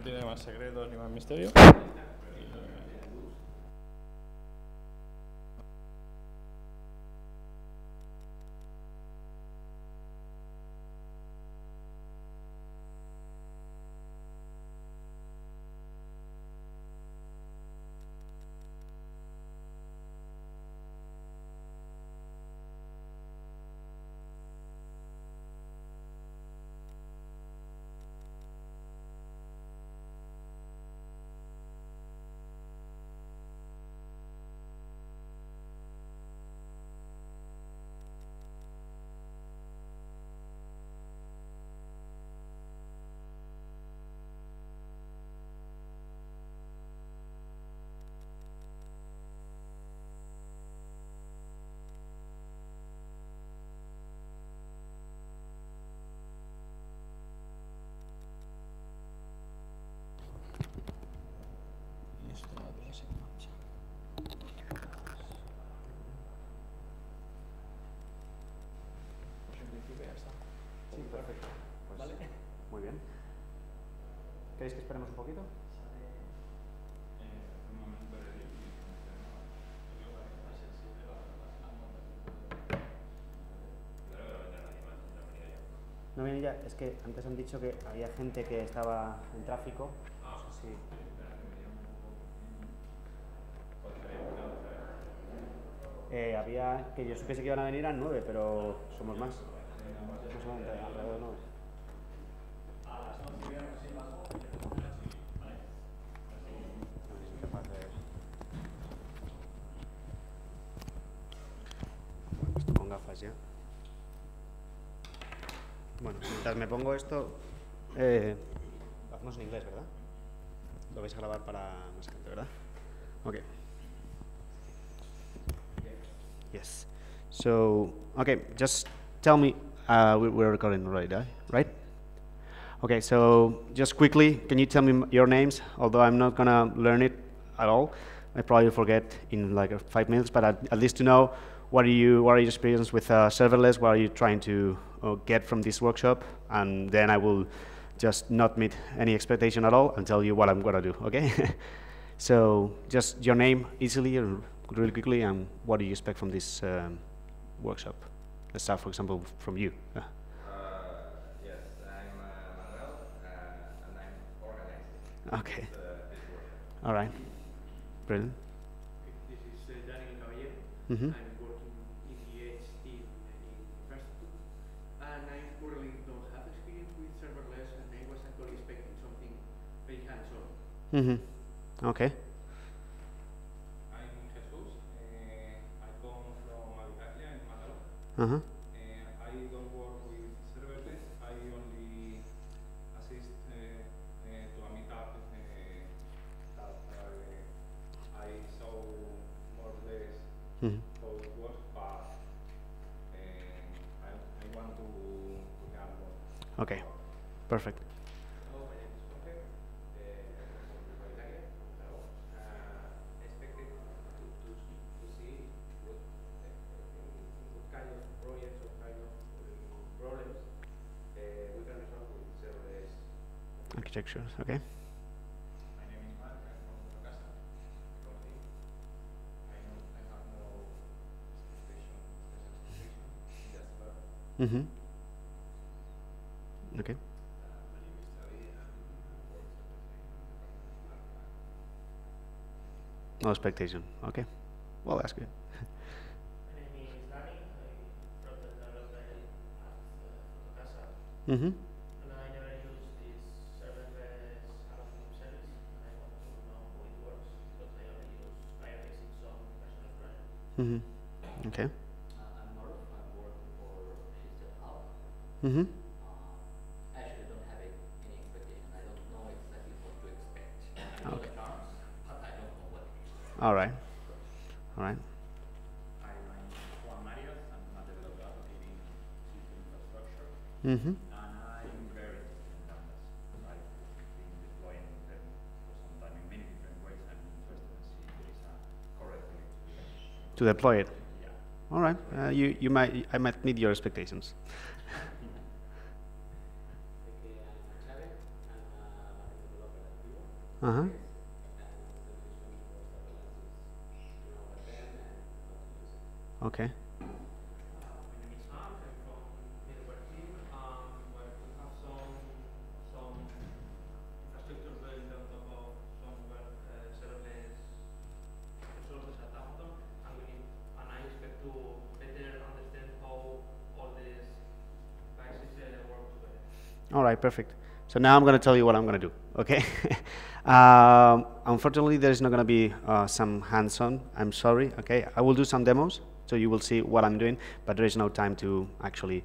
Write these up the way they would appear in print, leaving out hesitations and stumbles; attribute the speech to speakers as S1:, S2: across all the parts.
S1: No tiene más secretos ni más misterio.
S2: Sí, perfecto. Pues, vale. Muy bien. ¿Queréis que esperemos un poquito? No viene ya, es que antes han dicho que había gente que estaba en tráfico. No sé si... había que yo supiese que iban a venir a 9, pero somos más. Alrededor de 9. Esto con gafas ya. Bueno, mientras me pongo esto, lo hacemos en inglés, ¿verdad? Lo vais a grabar para más gente, ¿verdad? Okay. Yes. So, okay, just tell me, we're recording already, right? Okay, so just quickly, can you tell me your names? Although I'm not gonna learn it at all, I probably forget in like 5 minutes, but at least to know what are your experience with serverless, what are you trying to get from this workshop, and then I will just not meet any expectation at all and tell you what I'm gonna do, okay? So just your name easily, really quickly, and what do you expect from this workshop? Let's start, for example, from you.
S3: Yes, I'm Manuel, and I'm organizing
S2: Okay.
S3: this workshop.
S2: All right. Brilliant.
S4: This is Daniel Caballero.
S2: Mm-hmm.
S4: I'm working in the Edge team in infrastructure, and I currently don't have experience with serverless, and I was actually expecting something very hands-on.
S2: Mm-hmm. Okay.
S5: I'm Jesus. I come from Alitalia in Málaga.
S2: Uh-huh.
S5: I don't work with serverless. I only assist to a meetup that I saw more or less
S2: Mm-hmm.
S5: how it works, but I want to learn more.
S2: Okay. Perfect.
S6: Hello, my name is Jorge. I'm from Italia, from Tarot. Expected to see what kind of projects or kind of problems we can resolve with serverless
S2: Architecture. Okay.
S5: My name is Mark. I'm from Casa. I have no expectation, just learn.
S2: Mm-hmm. Okay.
S6: My name is Xavi, and
S2: No expectation. Okay. Well, that's good.
S7: My name is Dani. I from the development at Casa,
S2: Mm-hmm.
S7: and I never used this serverless housing service. And I want to know how it works because I only use Firebase in some personal projects.
S2: Mm-hmm. Okay.
S8: I'm Maruf. I'm working for Schibsted Hub.
S2: Mm-hmm.
S8: I actually don't have any expectation. I don't know exactly what to expect. I know the terms, but I don't know what it is.
S2: All right. All right.
S9: Hi, I'm Juan Marios. I'm a developer advocate in system infrastructure,
S2: Mm-hmm.
S9: and I'm very interested in numbers. I've been deploying them for some time in many different ways. I'm interested in see if there is a correct way to do it.
S2: To deploy it.
S9: Yeah.
S2: All right. I might meet your expectations.
S6: Okay, I'm Xavi. I'm a developer at
S2: Uh-huh. Okay.
S7: My name is Mark. I'm from middleware team. Where we have some infrastructure built on top of some web serverless resources at Amazon, and I expect to better understand how all these devices work together.
S2: All right, perfect. So now I'm going to tell you what I'm going to do, okay? Unfortunately, there's not going to be some hands-on. I'm sorry, okay? I will do some demos, so you will see what I'm doing, but there is no time to actually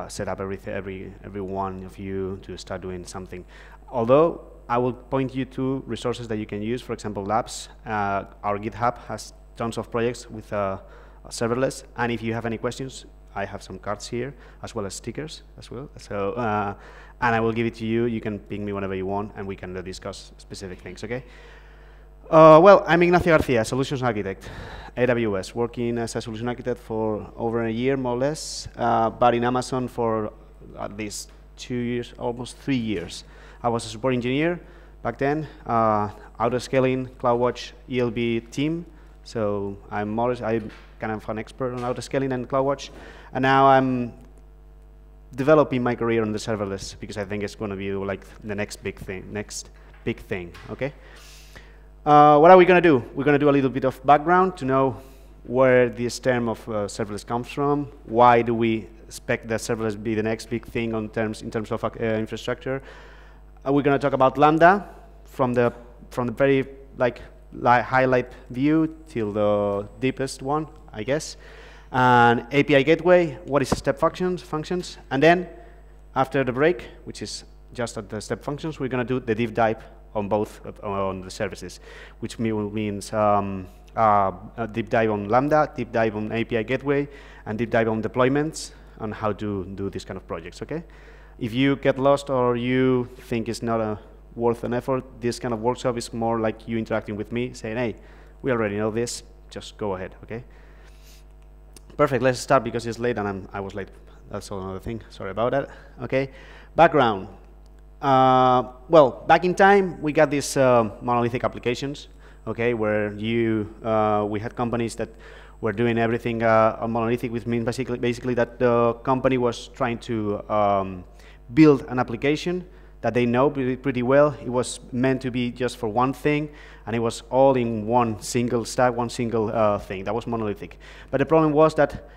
S2: set up every one of you to start doing something. Although, I will point you to resources that you can use, for example, labs. Our GitHub has tons of projects with serverless, and if you have any questions, I have some cards here, as well as stickers as well. So, and I will give it to you. You can ping me whenever you want, and we can discuss specific things, okay? Well, I'm Ignacio Garcia, Solutions Architect, AWS, working as a Solution Architect for over a year, more or less, but in Amazon for at least 2 years, almost 3 years. I was a support engineer back then, auto-scaling, CloudWatch, ELB team, so I'm kind of an expert on auto-scaling and CloudWatch, and now I'm developing my career on the serverless because I think it's going to be like the next big thing, okay? What are we going to do? We're going to do a little bit of background to know where this term of serverless comes from. Why do we expect that serverless be the next big thing in terms of infrastructure? We're going to talk about Lambda from the very highlight view till the deepest one, I guess. And API gateway, what is step functions, and then after the break, which is just at the step functions, we're going to do the deep dive on both on the services, which means a deep dive on Lambda, deep dive on API gateway, and deep dive on deployments on how to do these kind of projects. Okay, if you get lost or you think it's not worth an effort, this kind of workshop is more like you interacting with me, saying, "Hey, we already know this. Just go ahead." Okay. Perfect, let's start because it's late and I was late. That's another thing, sorry about that. Okay, background. Well, back in time, we got these monolithic applications, okay, where we had companies that were doing everything on monolithic, which means basically that the company was trying to build an application that they know pretty well. It was meant to be just for one thing, and it was all in one single stack, one single thing. That was monolithic. But the problem was that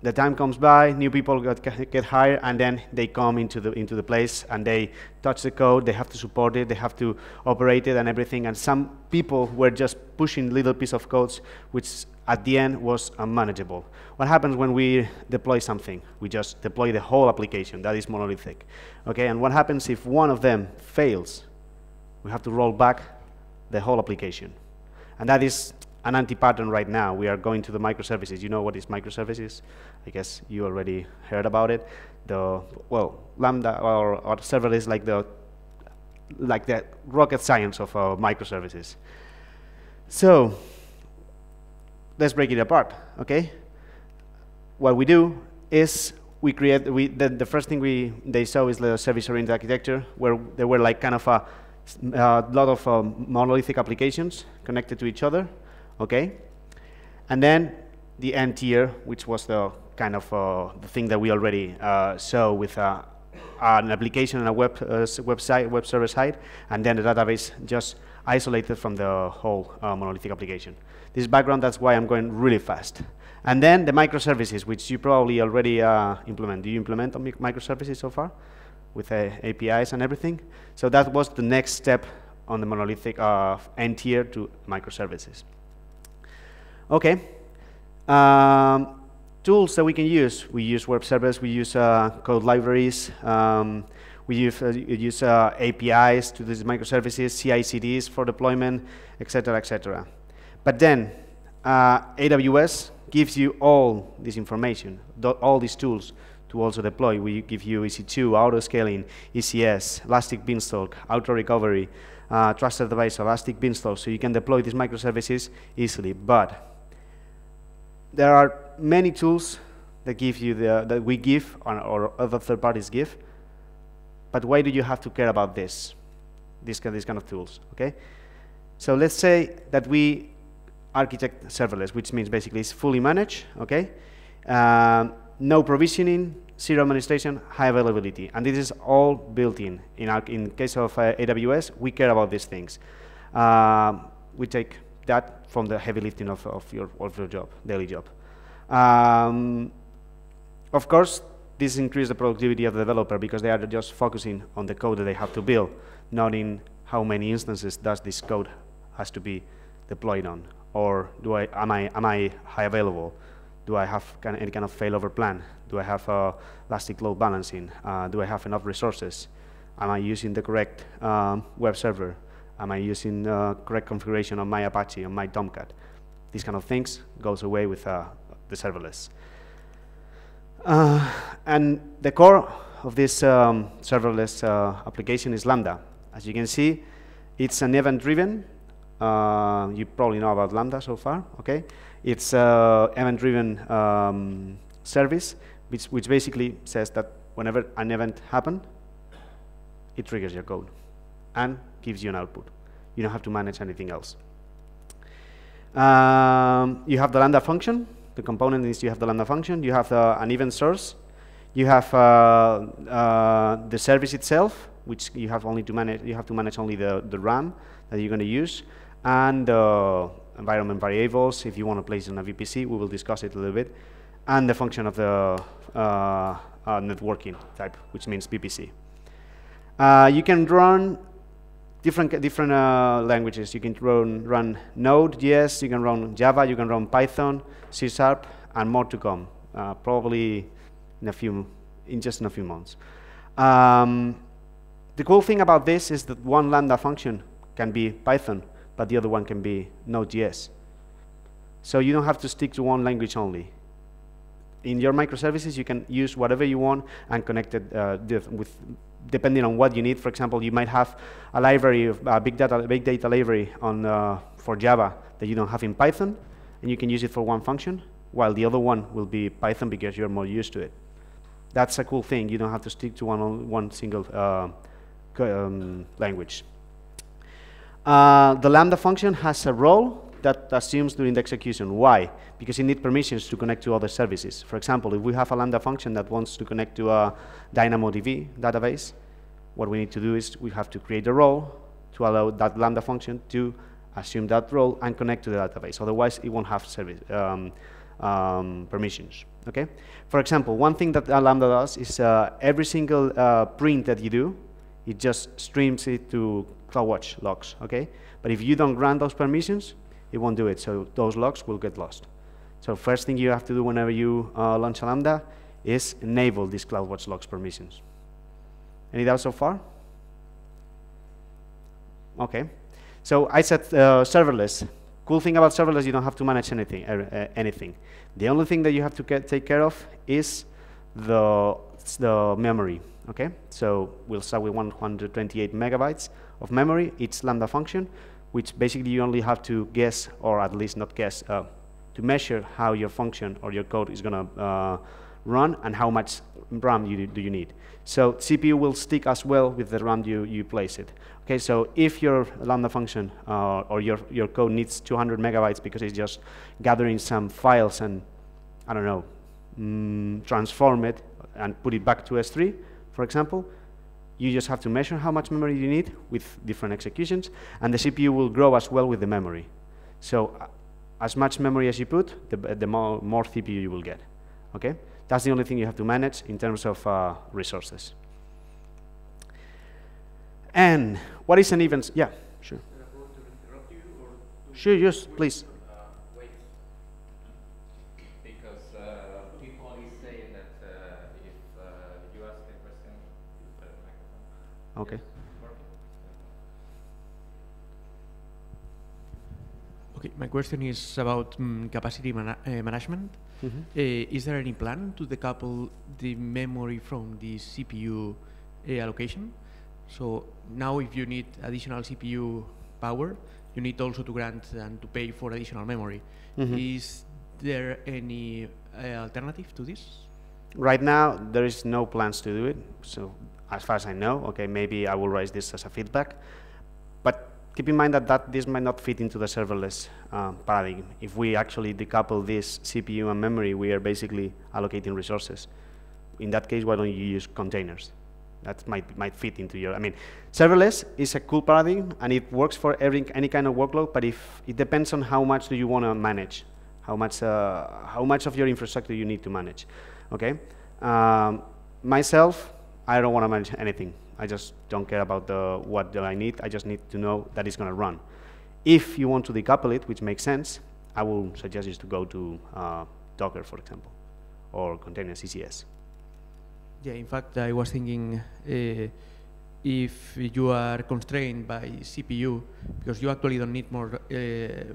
S2: the time comes by, new people get hired, and then they come into the place, and they touch the code, they have to support it, they have to operate it and everything, and some people were just pushing little piece of codes, which at the end was unmanageable. What happens when we deploy something? We just deploy the whole application. That is monolithic. Okay, and what happens if one of them fails? We have to roll back the whole application. And that is an anti-pattern right now. We are going to the microservices. You know what is microservices? I guess you already heard about it. Well, Lambda or serverless is like the rocket science of microservices. So let's break it apart, okay? What we do is we create, the first thing they saw is the service-oriented architecture, where there were like kind of a lot of monolithic applications connected to each other, okay? And then the end tier, which was the kind of the thing that we already saw with an application and a web server side, and then the database just isolated from the whole monolithic application. This background, that's why I'm going really fast. And then the microservices, which you probably already implement. Do you implement microservices so far with APIs and everything? So that was the next step on the monolithic end tier to microservices. Okay. Tools that we can use. We use web servers, we use code libraries, we use APIs to these microservices, CI/CDs for deployment, etc., etc. But then AWS gives you all this information, all these tools to also deploy. We give you EC2, auto-scaling, ECS, Elastic Beanstalk, auto-recovery, trusted device, Elastic Beanstalk, so you can deploy these microservices easily. But there are many tools that give you that we give or other third parties give. But why do you have to care about these kind of tools? Okay, So let's say that we architect serverless, which means basically it's fully managed, okay? No provisioning, zero administration, high availability. And this is all built in. In case of AWS, we care about these things. We take that from the heavy lifting of your job, daily job. Of course, this increases the productivity of the developer because they are just focusing on the code that they have to build, not in how many instances does this code has to be deployed on, or am I high available? Do I have any kind of failover plan? Do I have elastic load balancing? Do I have enough resources? Am I using the correct web server? Am I using correct configuration on my Apache, on my Tomcat? These kind of things goes away with the serverless. And the core of this serverless application is Lambda. As you can see, it's an event-driven. You probably know about Lambda so far, okay? It's an event-driven service, which basically says that whenever an event happens, it triggers your code and gives you an output. You don't have to manage anything else. You have the Lambda function. The component is you have the Lambda function. You have an event source. You have the service itself, which you have only to manage. You have to manage only the RAM that you're going to use, and the environment variables. If you want to place it on a VPC, we will discuss it a little bit, and the function of the networking type, which means VPC. You can run different languages. You can run Node.js, you can run Java, you can run Python, C#, and more to come. Probably in just a few months. The cool thing about this is that one Lambda function can be Python, but the other one can be Node.js. So you don't have to stick to one language only. In your microservices, you can use whatever you want and connect it depending on what you need. For example, you might have a library, a big data library for Java that you don't have in Python, and you can use it for one function, while the other one will be Python because you're more used to it. That's a cool thing. You don't have to stick to one single language. The Lambda function has a role that assumes during the execution. Why? Because it needs permissions to connect to other services. For example, if we have a Lambda function that wants to connect to a DynamoDB database, what we need to do is we have to create a role to allow that Lambda function to assume that role and connect to the database. Otherwise, it won't have service permissions. Okay? For example, one thing that Lambda does is every single print that you do, it just streams it to CloudWatch logs. Okay? But if you don't grant those permissions, it won't do it. So those logs will get lost. So first thing you have to do whenever you launch a Lambda is enable these CloudWatch logs permissions. Any doubts so far? Okay. So I said serverless. Cool thing about serverless, you don't have to manage anything. The only thing that you have to take care of is the memory. Okay. So we'll start with 128 megabytes of memory. It's Lambda function, which basically you only have to guess, or at least not guess, to measure how your function or your code is going to run and how much RAM do you need. So CPU will stick as well with the RAM you place it. Okay, so if your Lambda function or your code needs 200 megabytes because it's just gathering some files and, I don't know, transform it and put it back to S3, for example, you just have to measure how much memory you need with different executions, and the CPU will grow as well with the memory. So as much memory as you put, the more CPU you will get. Okay? That's the only thing you have to manage in terms of resources. And what is an event? Yeah, sure. Sure, yes, please.
S3: Wait. Because people is saying that if you ask a question, you put a microphone.
S2: Okay.
S4: Okay, my question is about capacity management.
S2: Mm-hmm.
S4: Is there any plan to decouple the memory from the CPU allocation? So now if you need additional CPU power, you need also to grant and to pay for additional memory.
S2: Mm-hmm.
S4: Is there any alternative to this?
S2: Right now, there is no plans to do it. So as far as I know, okay, maybe I will raise this as a feedback. But keep in mind that this might not fit into the serverless paradigm. If we actually decouple this CPU and memory, we are basically allocating resources. In that case, why don't you use containers? That might fit into your, I mean, serverless is a cool paradigm, and it works for any kind of workload, but if it depends on how much do you want to manage, how much of your infrastructure you need to manage, okay? Myself, I don't want to manage anything. I just don't care about what do I need. I just need to know that it's going to run. If you want to decouple it, which makes sense, I will suggest you to go to Docker, for example, or containers, CCS.
S4: Yeah, in fact, I was thinking if you are constrained by CPU, because you actually don't need more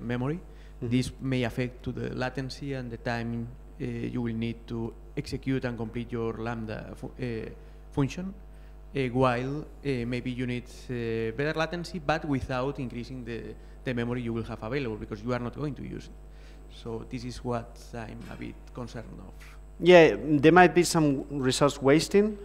S4: memory, this may affect to the latency and the time you will need to execute and complete your Lambda function, while maybe you need better latency, but without increasing the memory you will have available, because you are not going to use it. So this is what I'm a bit concerned of.
S2: Yeah, there might be some resource wasting,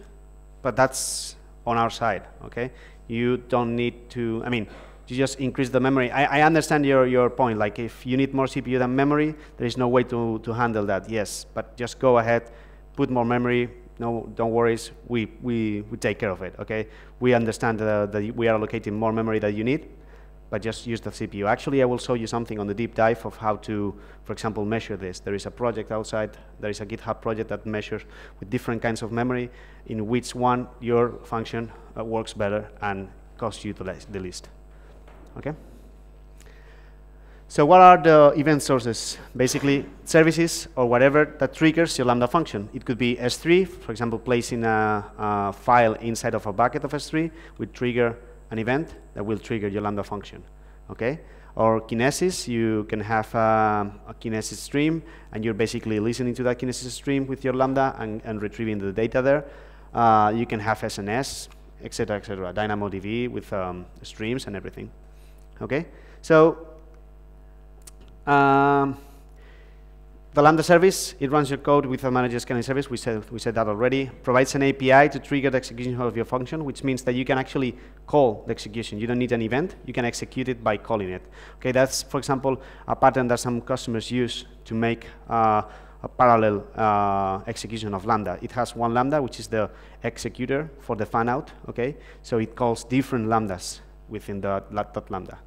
S2: but that's on our side, okay? You don't need to, I mean, you just increase the memory. I understand your point, like if you need more CPU than memory, there is no way to handle that, yes, but just go ahead, put more memory, no, don't worry, we take care of it, okay? We understand that we are allocating more memory than you need, but just use the CPU. Actually, I will show you something on the deep dive of how to, for example, measure this. There is a project outside, there is a GitHub project that measures with different kinds of memory in which one your function works better and costs you the least, okay? So what are the event sources? Basically, services or whatever that triggers your Lambda function. It could be S3, for example, placing a file inside of a bucket of S3 would trigger an event that will trigger your Lambda function, okay? Or Kinesis, you can have a Kinesis stream, and you're basically listening to that Kinesis stream with your Lambda and retrieving the data there. You can have SNS, etc., etc., DynamoDB with streams and everything, okay? So, the Lambda service, it runs your code with a managed scaling service. We said that already. Provides an API to trigger the execution of your function, which means that you can actually call the execution. You don't need an event. You can execute it by calling it. Okay, that's, for example, a pattern that some customers use to make a parallel execution of Lambda. It has one Lambda, which is the executor for the fan out. Okay, so it calls different Lambdas within the Lambda.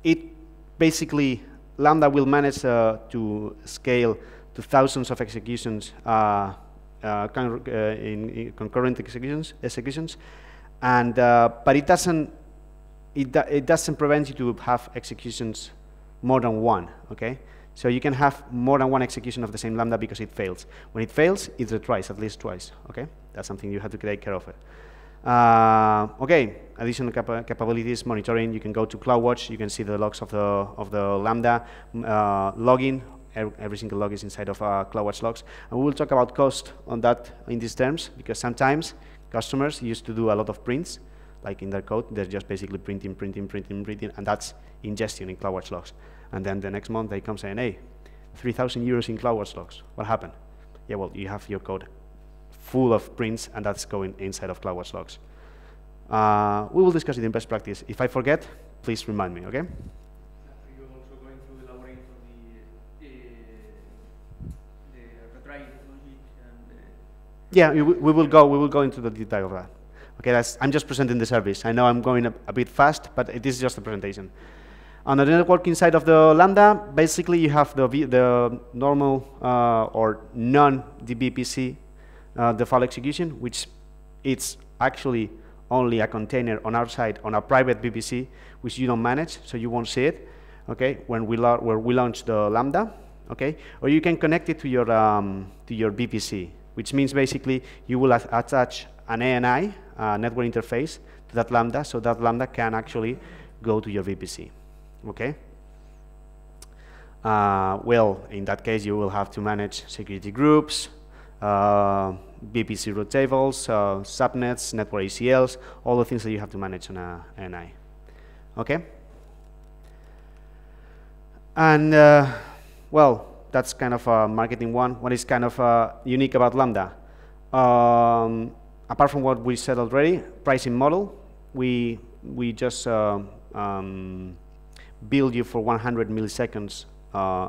S2: It basically, Lambda will manage to scale to thousands of executions in concurrent executions, and but it doesn't prevent you to have executions more than one. Okay, so you can have more than one execution of the same Lambda because it fails. When it fails, it retries at least twice. Okay, that's something you have to take care of it. Okay, additional capabilities, monitoring. You can go to CloudWatch. You can see the logs of the Lambda logging. Every single log is inside of CloudWatch logs. And we will talk about cost on that in these terms, because sometimes customers used to do a lot of prints, like in their code. They're just basically printing, and that's ingestion in CloudWatch logs. And then the next month they come saying, hey, 3,000 euros in CloudWatch logs. What happened? Yeah, well, you have your code full of prints, and that's going inside of CloudWatch logs. We will discuss it in best practice. If I forget, please remind me, okay?
S7: Are you also going to elaborate on the retry logic and
S2: yeah, we will go into the detail of that. Okay, I'm just presenting the service. I know I'm going a bit fast, but it is just a presentation. On the networking side of the Lambda, basically you have the normal or non-dbPC default execution, which it's actually only a container on our side on a private VPC, which you don't manage, so you won't see it. Okay, when we launch the Lambda, okay, or you can connect it to your VPC, which means basically you will attach an ANI network interface to that Lambda, so that Lambda can actually go to your VPC. Okay. Well, in that case, you will have to manage security groups, VPC root tables, subnets, network ACLs, all the things that you have to manage on a ANI. Okay? And, well, that's kind of a marketing one. What is kind of unique about Lambda? apart from what we said already, pricing model, we just build you for 100 milliseconds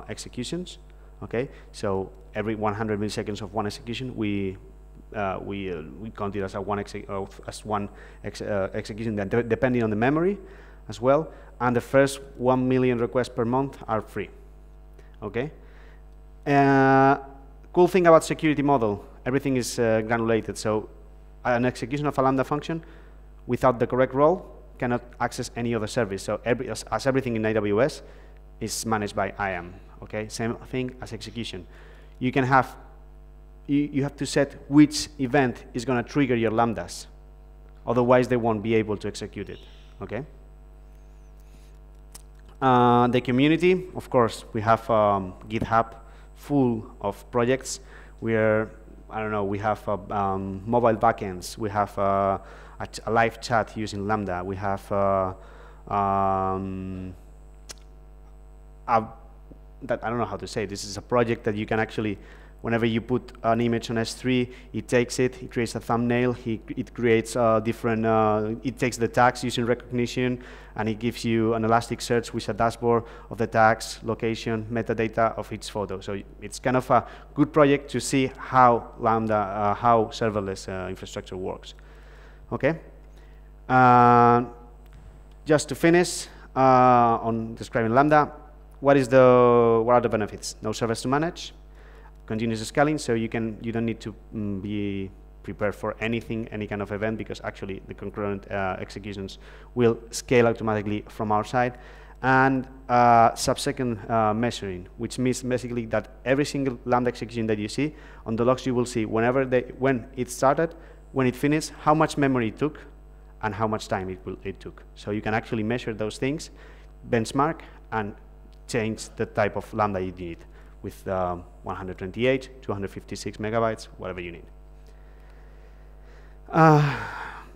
S2: executions. Okay, so every 100 milliseconds of one execution, we count it as one execution, depending on the memory as well. And the first 1 million requests per month are free. Okay. Cool thing about security model, everything is granulated. So an execution of a Lambda function without the correct role cannot access any other service. So as everything in AWS is managed by IAM. Okay, same thing as execution. You can have, you have to set which event is going to trigger your Lambdas. Otherwise, they won't be able to execute it. Okay. The community, of course, we have GitHub full of projects. I don't know, we have mobile backends. We have a live chat using Lambda. We have that I don't know how to say. This is a project that you can actually, whenever you put an image on S3, it takes it, it creates a thumbnail, it creates it takes the tags using recognition, and it gives you an Elasticsearch with a dashboard of the tags, location, metadata of each photo. So it's kind of a good project to see how Lambda, how serverless infrastructure works. Okay. Just to finish on describing Lambda, what are the benefits? No servers to manage, continuous scaling, so you don't need to be prepared for anything, any kind of event, because actually the concurrent executions will scale automatically from our side, and sub-second measuring, which means basically that every single Lambda execution that you see on the logs, you will see when it started, when it finished, how much memory it took, and how much time it took. So you can actually measure those things, benchmark, and change the type of Lambda you need with 128, 256 megabytes, whatever you need.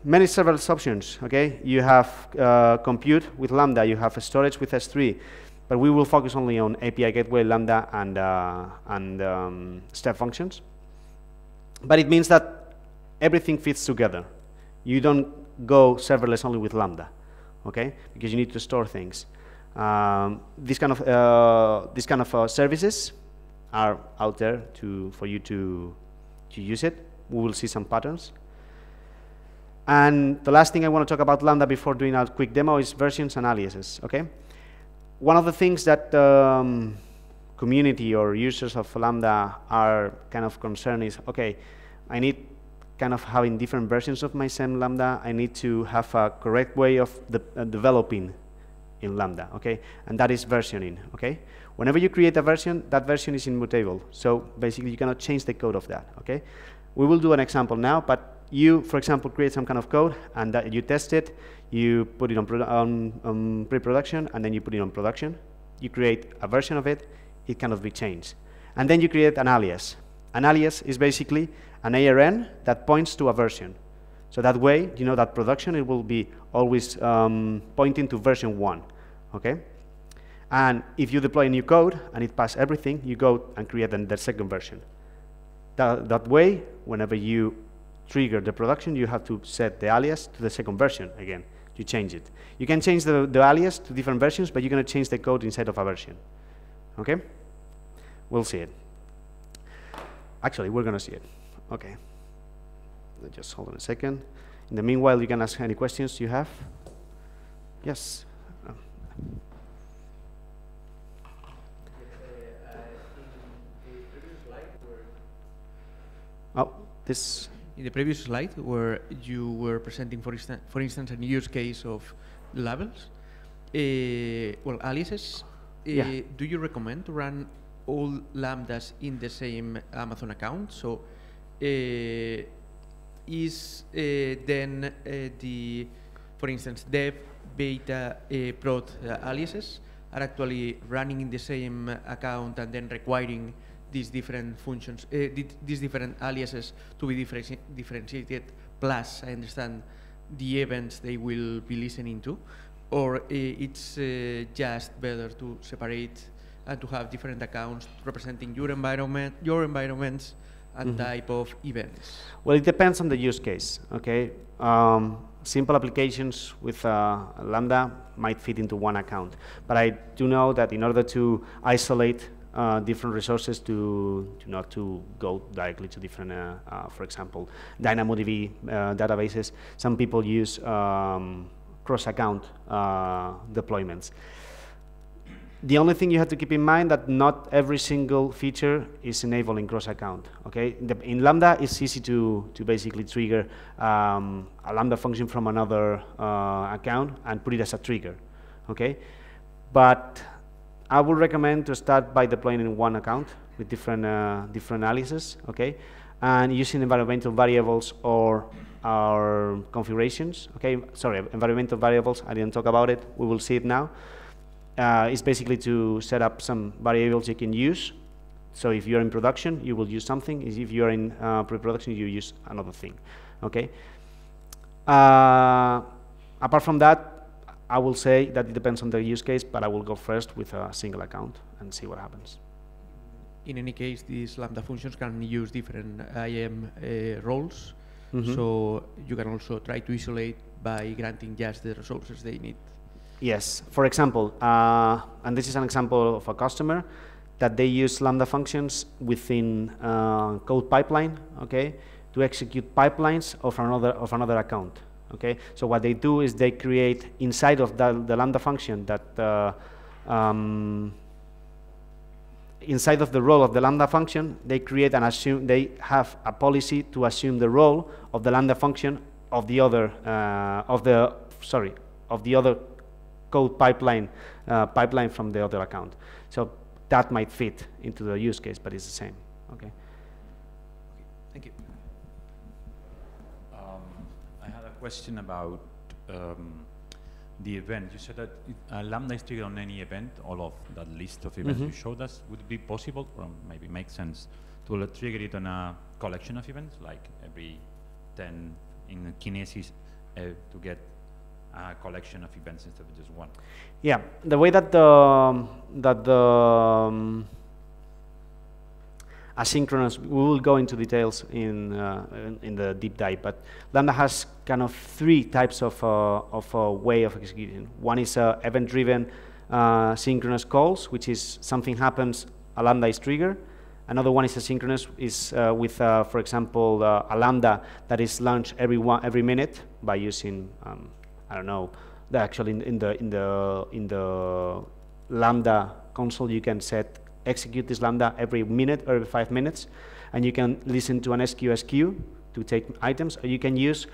S2: Many serverless options, okay? You have compute with Lambda, you have storage with S3, but we will focus only on API gateway, Lambda, and step functions. But it means that everything fits together. You don't go serverless only with Lambda, okay? Because you need to store things. These kind of services are out there for you to use it. We will see some patterns. And the last thing I want to talk about Lambda before doing a quick demo is versions and aliases. Okay, one of the things that community or users of Lambda are kind of concerned is, okay, I need kind of having different versions of my same Lambda. I need to have a correct way of developing in Lambda, okay? And that is versioning, okay? Whenever you create a version, that version is immutable. So basically, you cannot change the code of that, okay? We will do an example now, but you, for example, create some kind of code, and that you test it, you put it on pre-production, and then you put it on production. You create a version of it, it cannot be changed. And then you create an alias. An alias is basically an ARN that points to a version. So that way, you know that production, it will be always pointing to version 1, okay? And if you deploy a new code and it passes everything, you go and create the second version. That way, whenever you trigger the production, you have to set the alias to the second version again. You change it. You can change the alias to different versions, but you're going to change the code inside of a version, okay? We'll see it. Actually, we're going to see it, okay? Just hold on a second. In the meanwhile, you can ask any questions you have. Yes.
S6: In the previous slide
S4: In the previous slide, where you were presenting, for instance, a use case of labels, aliases.
S2: Yeah.
S4: Do you recommend to run all Lambdas in the same Amazon account? So, is then for instance, dev, beta, prod aliases are actually running in the same account and then requiring these different functions, these different aliases to be differentiated, plus, I understand, the events they will be listening to? Or it's just better to separate and to have different accounts representing your environments and type of events?
S2: Well, it depends on the use case, okay? Simple applications with Lambda might fit into one account, but I do know that in order to isolate different resources to not to go directly to different, for example, DynamoDB databases, some people use cross-account deployments. The only thing you have to keep in mind that not every single feature is enabling cross-account. Okay, in Lambda, it's easy to basically trigger a Lambda function from another account and put it as a trigger. Okay, but I would recommend to start by deploying in one account with different analysis. Okay, and using environmental variables or our configurations. Okay, sorry, environmental variables. I didn't talk about it. We will see it now. It's basically to set up some variables you can use. So if you're in production, you will use something. If you're in pre-production, you use another thing. Okay. Apart from that, I will say that it depends on the use case, but I will go first with a single account and see what happens.
S4: In any case, these Lambda functions can use different IAM roles. So you can also try to isolate by granting just the resources they need.
S2: Yes. For example, and this is an example of a customer that they use Lambda functions within code pipeline, okay, to execute pipelines of another account. Okay. So what they do is they create inside of the Lambda function that inside of the role of the Lambda function, they create and assume they have a policy to assume the role of the Lambda function of the other code pipeline from the other account. So that might fit into the use case, but it's the same. Okay.
S4: Thank you.
S9: I had a question about the event. You said that Lambda is triggered on any event, all of that list of events you showed us. Would it be possible, or maybe make sense, to trigger it on a collection of events, like every 10 in Kinesis, to get a collection of events instead of just one?
S2: Yeah, the way that the asynchronous, we will go into details in the deep dive, but Lambda has kind of three types of a way of executing. One is event-driven synchronous calls, which is something happens, a Lambda is triggered. Another one is asynchronous, is with, for example, a Lambda that is launched every minute by using, I don't know, actually in the Lambda console you can set execute this Lambda every minute or every 5 minutes, and you can listen to an SQSQ to take items, or you can use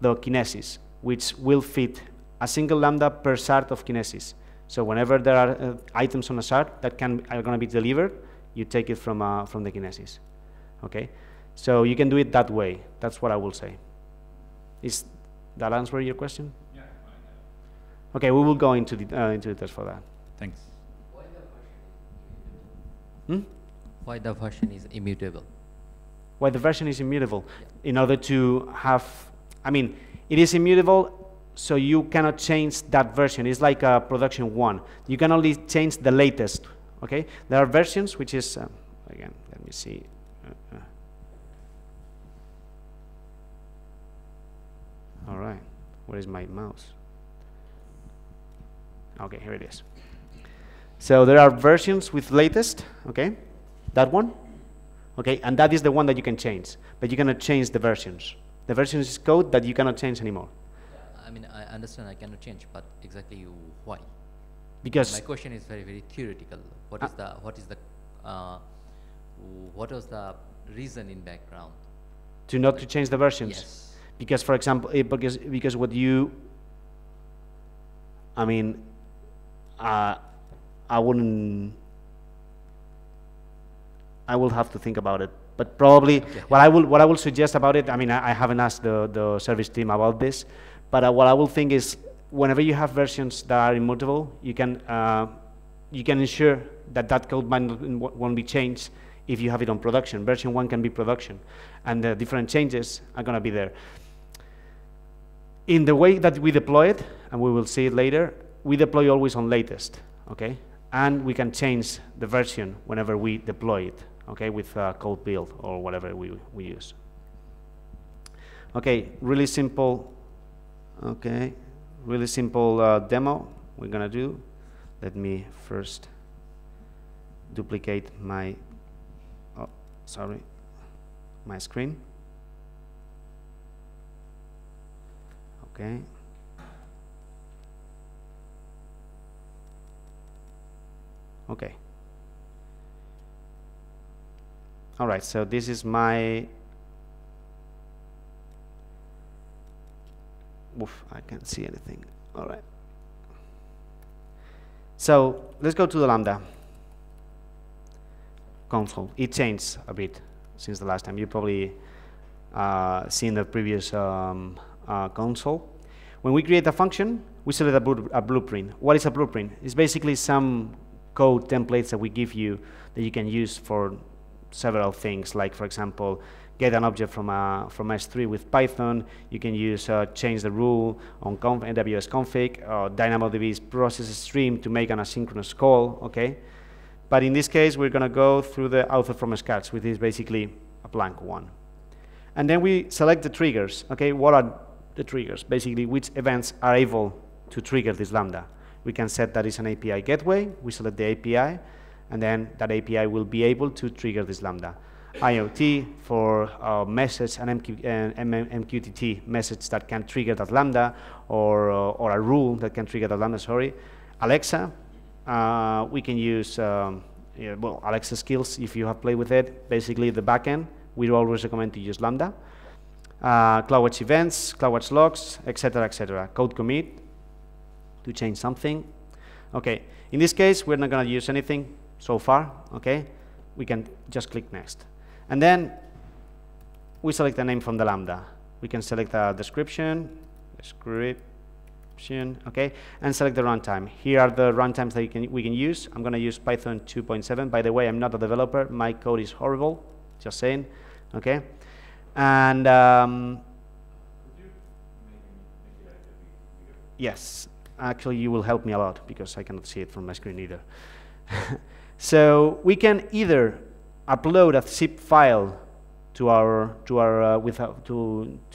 S2: the Kinesis, which will fit a single Lambda per shard of Kinesis. So whenever there are items on a shard that are going to be delivered, you take it from the Kinesis. Okay, so you can do it that way. That's what I will say. Is that answer your question?
S5: Yeah, fine.
S2: Okay, we will go into details for that.
S9: Thanks.
S8: Why the version is immutable?
S2: Why the version is immutable? Yeah. In order to have, I mean, it is immutable, so you cannot change that version. It's like a production one. You can only change the latest. Okay, there are versions which is again. Let me see. All right, where is my mouse? Okay, here it is. So there are versions with latest. Okay, that one. Okay, and that is the one that you can change, but you cannot change the versions. The versions is code that you cannot change anymore.
S8: I mean, I understand I cannot change, but exactly why?
S2: Because
S8: my question is very, very theoretical. What was the reason in background?
S2: To not to change the versions?
S8: Yes.
S2: Because, for example, because what you, I mean, I will have to think about it. But probably, okay. what I will suggest about it, I mean, I haven't asked the service team about this, but what I will think is, whenever you have versions that are immutable, you can ensure that code won't be changed if you have it on production. Version 1 can be production, and the different changes are going to be there. In the way that we deploy it, and we will see it later, we deploy always on latest, okay? And we can change the version whenever we deploy it, okay, with code build or whatever we use. Okay, really simple. Okay, really simple demo we're gonna do. Let me first duplicate my, oh, sorry, my screen. Okay. Okay. All right, so this is my, oof, I can't see anything. All right. So let's go to the Lambda console. It changed a bit since the last time. You probably seen the previous console. When we create a function, we select a blueprint. What is a blueprint? It's basically some code templates that we give you that you can use for several things, like, for example, get an object from S3 with Python. You can use change the rule on AWS config, or DynamoDB's process stream to make an asynchronous call, okay? But in this case, we're gonna go through the author from scratch, which is basically a blank one. And then we select the triggers, okay? What are the triggers? Basically, which events are able to trigger this Lambda. We can set that it's an API gateway. We select the API, and then that API will be able to trigger this Lambda. IoT for message and MQTT message that can trigger that Lambda, or a rule that can trigger that Lambda, sorry. Alexa, we can use, yeah, well, Alexa skills if you have played with it. Basically, the backend, we always recommend to use Lambda. CloudWatch events, CloudWatch logs, etc., etc. Code commit to change something. Okay, in this case, we're not going to use anything so far, okay? We can just click next. And then we select the name from the Lambda. We can select a description, okay, and select the runtime. Here are the runtimes that we can use. I'm going to use Python 2.7. By the way, I'm not a developer. My code is horrible, just saying, okay? And yes, actually you will help me a lot because I cannot see it from my screen either. So we can either upload a zip file to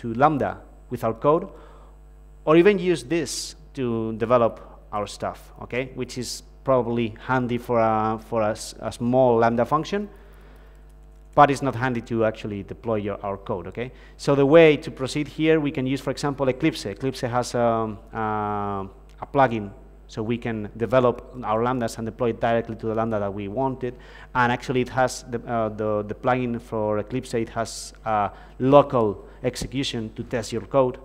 S2: Lambda with our code, or even use this to develop our stuff, okay? Which is probably handy for a small Lambda function, but it's not handy to actually deploy our code, okay? So the way to proceed here, we can use, for example, Eclipse. Eclipse has a plugin, so we can develop our Lambdas and deploy it directly to the Lambda that we wanted. And actually, it has the plugin for Eclipse. It has local execution to test your code,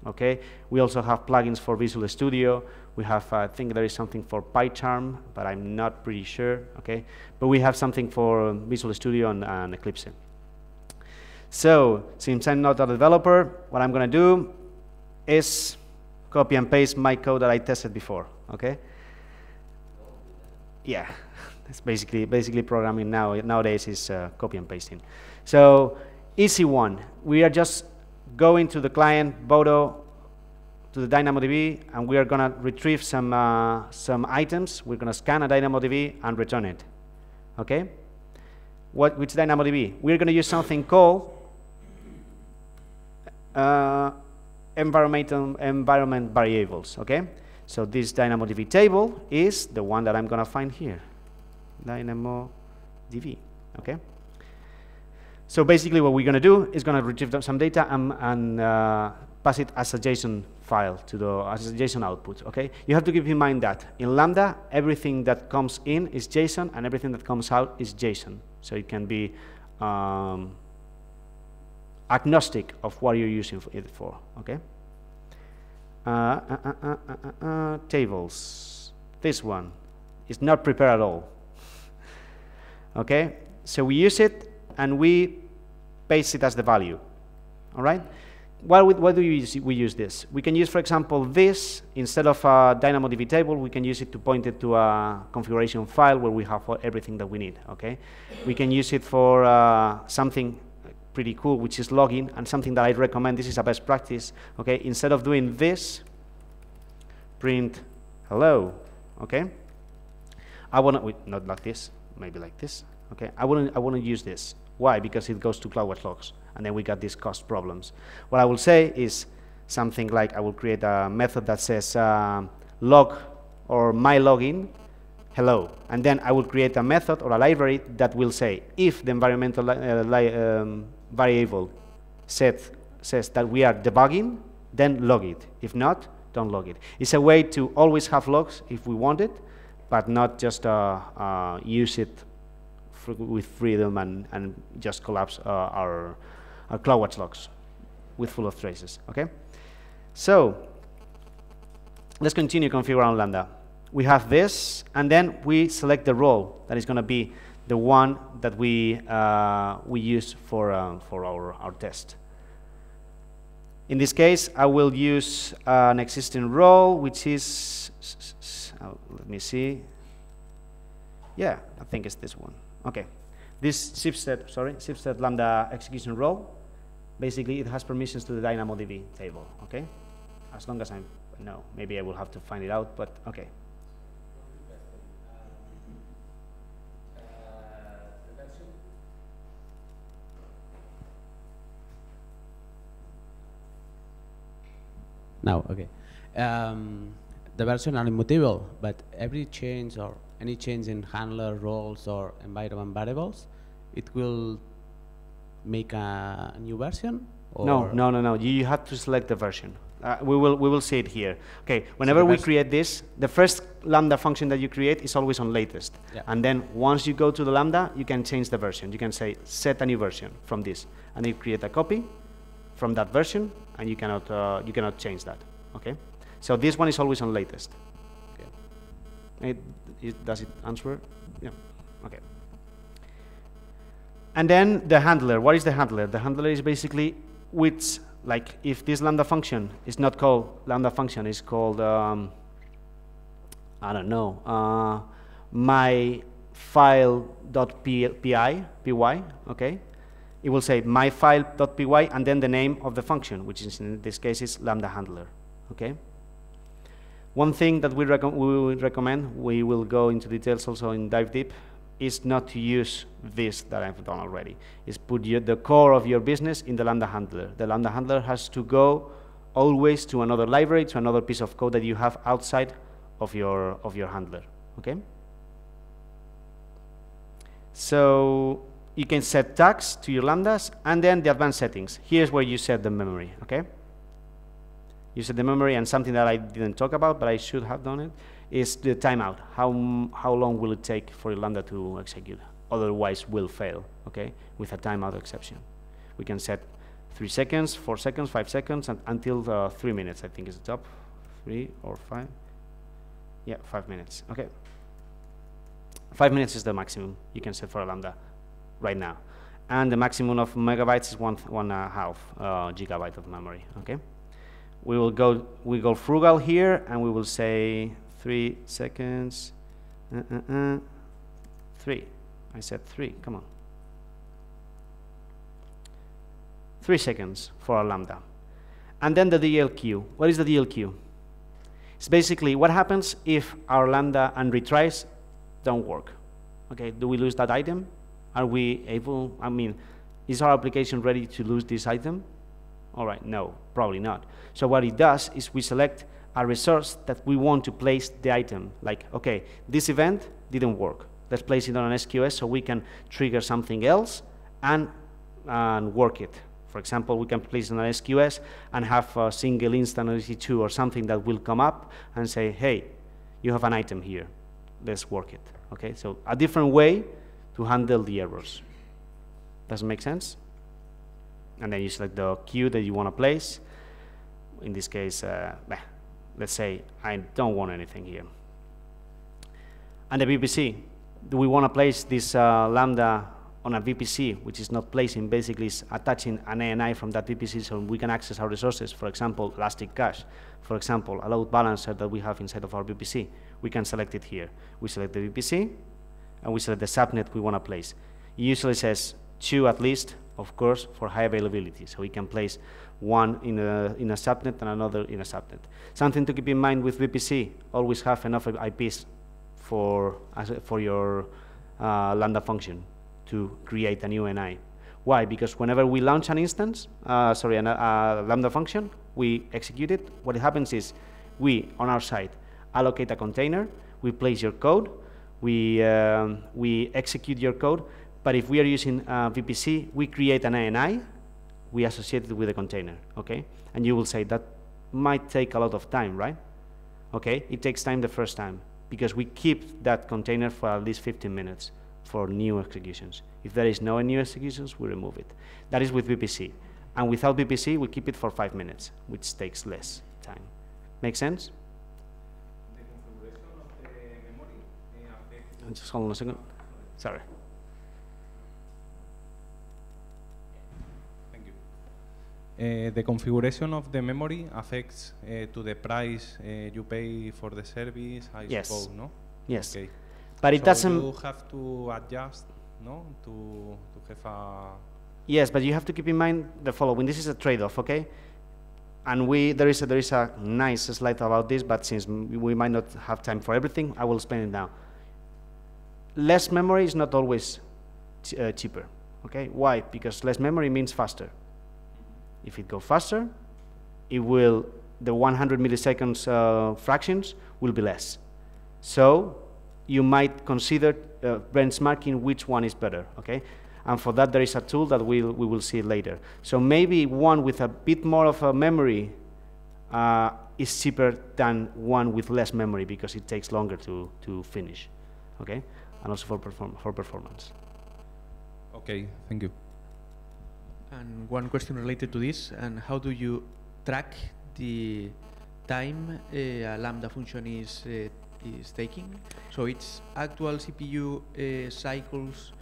S2: okay? We also have plugins for Visual Studio. We have, I think there is something for PyCharm, but I'm not pretty sure, okay? But we have something for Visual Studio and Eclipse. So, since I'm not a developer, what I'm gonna do is copy and paste my code that I tested before, okay? Yeah, that's basically programming nowadays is copy and pasting. So, easy one. We are just going to the client, Bodo, to the DynamoDB, and we are gonna retrieve some items. We're gonna scan a DynamoDB and return it, okay? Which DynamoDB? We're gonna use something called environment variables, okay? So this DynamoDB table is the one that I'm gonna find here, DynamoDB, okay? So basically what we're gonna do is gonna retrieve some data and pass it as a JSON file as a JSON output, okay? You have to keep in mind that in Lambda, everything that comes in is JSON and everything that comes out is JSON. So it can be agnostic of what you're using it for, okay? Tables. This one is not prepared at all, okay? So we use it and we paste it as the value, all right? Why do we use this? We can use, for example, this, instead of a DynamoDB table, we can use it to point it to a configuration file where we have everything that we need, okay? We can use it for something pretty cool, which is logging, and something that I recommend, this is a best practice, okay? Instead of doing this, print hello, okay? I want to, not like this, maybe like this, Okay, I wouldn't use this. Why? Because it goes to CloudWatch logs, and then we got these cost problems. What I will say is something like I will create a method that says log or my login hello, and then I will create a method or a library that will say if the environmental variable says that we are debugging, then log it. If not, don't log it. It's a way to always have logs if we want it, but not just use it with freedom and just collapse our CloudWatch logs with full of traces. Okay, so let's continue configuring Lambda. We have this, and then we select the role that is going to be the one that we use for our test. In this case, I will use an existing role, which is, let me see. Yeah, I think it's this one. Okay, this Schibsted Lambda execution role. Basically, it has permissions to the DynamoDB table. Okay, as long as I know, maybe I will have to find it out, but okay.
S10: Now, okay. The version are immutable, but every change or any change in handler roles or environment variables, it will make a new version? Or
S2: No. You have to select the version. We will see it here. Okay, whenever we create this, the first Lambda function that you create is always on latest.
S10: Yeah.
S2: And then once you go to the Lambda, you can change the version. You can say set a new version from this, and you create a copy from that version, and you cannot change that. Okay, so this one is always on latest. Okay, does it answer? Yeah. Okay. And then the handler. What is the handler? The handler is basically which, like, if this Lambda function is not called Lambda function, is called I don't know, my file.py. Okay. It will say myfile.py and then the name of the function, which is in this case is Lambda handler. Okay. One thing that we would recommend, we will go into details also in Dive Deep, is not to use this that I've done already. Is put the core of your business in the Lambda handler. The Lambda handler has to go always to another library, to another piece of code that you have outside of your handler. Okay. So you can set tags to your lambdas, and then the advanced settings. Here's where you set the memory, okay? You set the memory, and something that I didn't talk about, but I should have done it, is the timeout. How long will it take for your lambda to execute? Otherwise, will fail, okay? With a timeout exception. We can set 3 seconds, 4 seconds, 5 seconds, and until 3 minutes, I think is the top. 3 or 5? Yeah, 5 minutes, okay. 5 minutes is the maximum you can set for a lambda right now, and the maximum of megabytes is 1.5 gigabyte of memory. Okay, we go frugal here, and we will say 3 seconds. 3. I said 3. Come on. 3 seconds for a lambda, and then the DLQ. What is the DLQ? It's basically what happens if our lambda and retries don't work. Okay, do we lose that item? Are we able, I mean, is our application ready to lose this item? All right, no, probably not. So what it does is we select a resource that we want to place the item. Like, okay, this event didn't work. Let's place it on an SQS so we can trigger something else and work it. For example, we can place it on an SQS and have a single instance of EC2 or something that will come up and say, hey, you have an item here. Let's work it. Okay, so a different way to handle the errors. Does it make sense? And then you select the queue that you want to place. In this case, let's say I don't want anything here. And the VPC, do we want to place this lambda on a VPC, which is not placing, basically is attaching an ANI from that VPC so we can access our resources, for example, Elastic Cache, for example, a load balancer that we have inside of our VPC. We can select it here. We select the VPC, and we select the subnet we want to place. It usually says 2 at least, of course, for high availability. So we can place one in a subnet and another in a subnet. Something to keep in mind with VPC, always have enough IPs for your Lambda function. to create a new NI. Why? Because whenever we launch an instance, a Lambda function, we execute it. What happens is we, on our side, allocate a container, we place your code, we execute your code, but if we are using VPC, we create an ANI, we associate it with a container, okay? And you will say that might take a lot of time, right? Okay, it takes time the first time, because we keep that container for at least 15 minutes for new executions. If there is no new executions, we remove it. That is with VPC. And without VPC, we keep it for 5 minutes, which takes less time. Make sense?
S5: The configuration of the memory affects.
S2: Just hold on a second. Sorry.
S5: Thank you. The configuration of the memory affects to the price you pay for the service, I
S2: Yes.
S5: suppose, no?
S2: Yes.
S5: Okay.
S2: But it
S5: So
S2: doesn't.
S5: you have to adjust, no, to have a.
S2: Yes, but you have to keep in mind the following. This is a trade-off, okay? And there is a nice slide about this, but since we might not have time for everything, I will explain it now. Less memory is not always cheaper, okay? Why? Because less memory means faster. If it goes faster, the 100 milliseconds fractions will be less. So you might consider benchmarking which one is better, okay? And for that, there is a tool that we will see later. So maybe one with a bit more of a memory is cheaper than one with less memory because it takes longer to finish, okay? And also for performance.
S5: Okay, thank you.
S4: And one question related to this, and how do you track the time a Lambda function is taking? So it's actual CPU cycles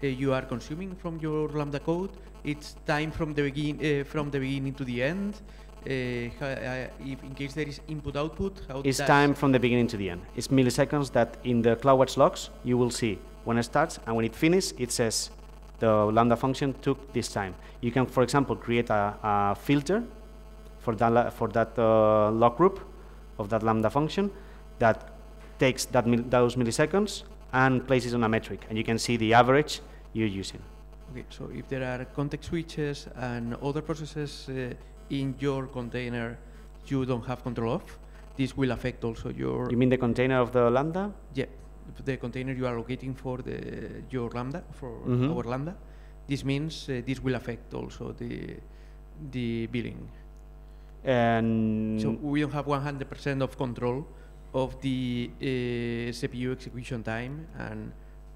S4: you are consuming from your Lambda code. It's time from the beginning to the end. If in case there is input-output, how
S2: It's
S4: does
S2: time from the beginning to the end. It's milliseconds that in the CloudWatch logs you will see when it starts, and when it finishes, it says the Lambda function took this time. You can, for example, create a filter for that log group of that Lambda function that takes those milliseconds and places on a metric, and you can see the average you're using.
S4: Okay, so if there are context switches and other processes in your container you don't have control of, this will affect also your...
S2: You mean the container of the Lambda?
S4: Yeah, the container you are allocating for your Lambda, for our Lambda. This means this will affect also the billing.
S2: And
S4: So we don't have 100% of control of the CPU execution time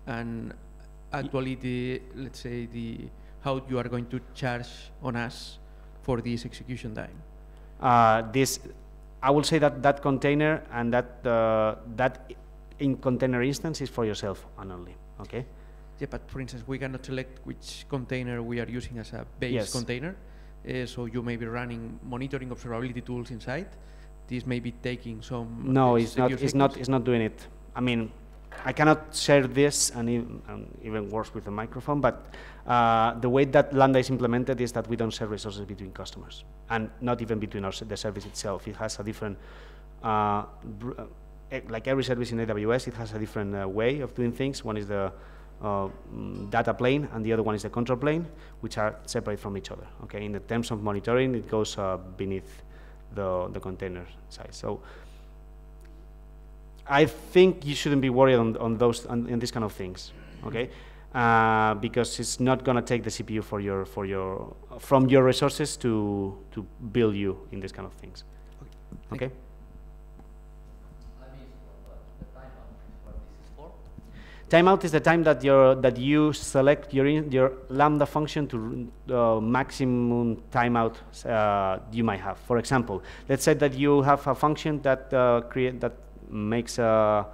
S4: and actually let's say how you are going to charge on us for this execution time.
S2: I will say that container and that in container instance is for yourself and only, okay?
S4: Yeah, but for instance, we cannot select which container we are using as a base
S2: Yes.
S4: container. So you may be running monitoring observability tools inside. This may be taking some.
S2: No, it's not.
S4: CPU
S2: It's not.
S4: cycles.
S2: It's not doing it. I mean, I cannot share this, and even worse with the microphone. But the way that Lambda is implemented is that we don't share resources between customers, and not even between the service itself. It has a different, like every service in AWS, it has a different way of doing things. One is the data plane, and the other one is the control plane, which are separate from each other. Okay, in the terms of monitoring, it goes beneath the container size. So I think you shouldn't be worried on these kind of things, okay? Because it's not going to take the CPU from your resources to build you in these kind of things. Okay.
S8: Let me the timeout. What this is for?
S2: Timeout is the time that you select your Lambda function to maximum timeout you might have. For example, let's say that you have a function that makes a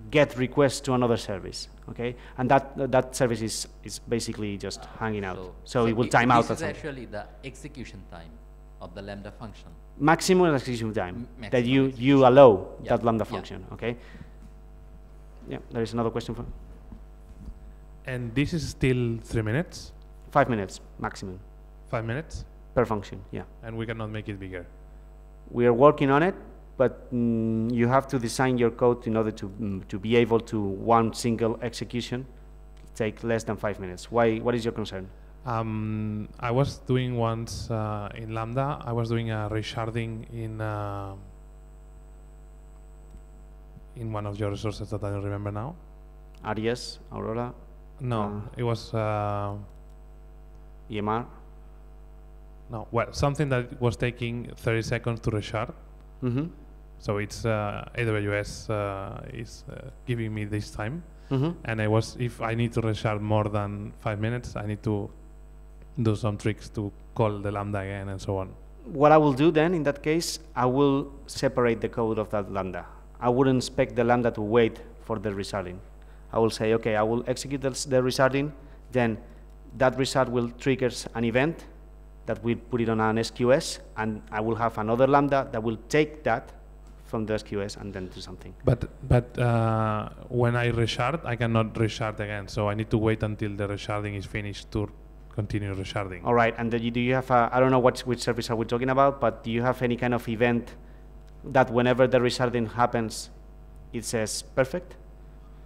S2: get request to another service, okay, and that service is basically just hanging out. So it will time out.
S8: This is actually the execution time of the Lambda function.
S2: Maximum execution time that
S8: Maximum
S2: you allow
S8: Yeah.
S2: that Lambda
S8: Yeah.
S2: function, okay. Yeah, there is another question for.
S11: And this is still 3 minutes,
S2: 5 minutes maximum
S11: 5 minutes,
S2: per function. Yeah,
S11: and we cannot make it bigger.
S2: we are working on it, but you have to design your code in order to be able to one single execution, take less than 5 minutes. Why? What is your concern?
S11: I was doing once in Lambda, I was doing a resharding in one of your resources that I don't remember now.
S2: Aries, Aurora?
S11: No, it was
S2: EMR?
S11: no. Well, something that was taking 30 seconds to reshard.
S2: Mm-hmm.
S11: So it's AWS is giving me this time,
S2: Mm-hmm.
S11: and if I need to reshard more than 5 minutes, I need to do some tricks to call the Lambda again and so on.
S2: What I will do then, in that case, I will separate the code of that Lambda. I wouldn't expect the Lambda to wait for the resharding. I will say, okay, I will execute the resharding, then that reshard will trigger an event that will put it on an SQS, and I will have another Lambda that will take that from the SQS and then do something.
S11: But when I reshard, I cannot reshard again, so I need to wait until the resharding is finished to continue resharding.
S2: All right, and do you have I don't know which service are we talking about, but do you have any kind of event that whenever the resharding happens, it says perfect?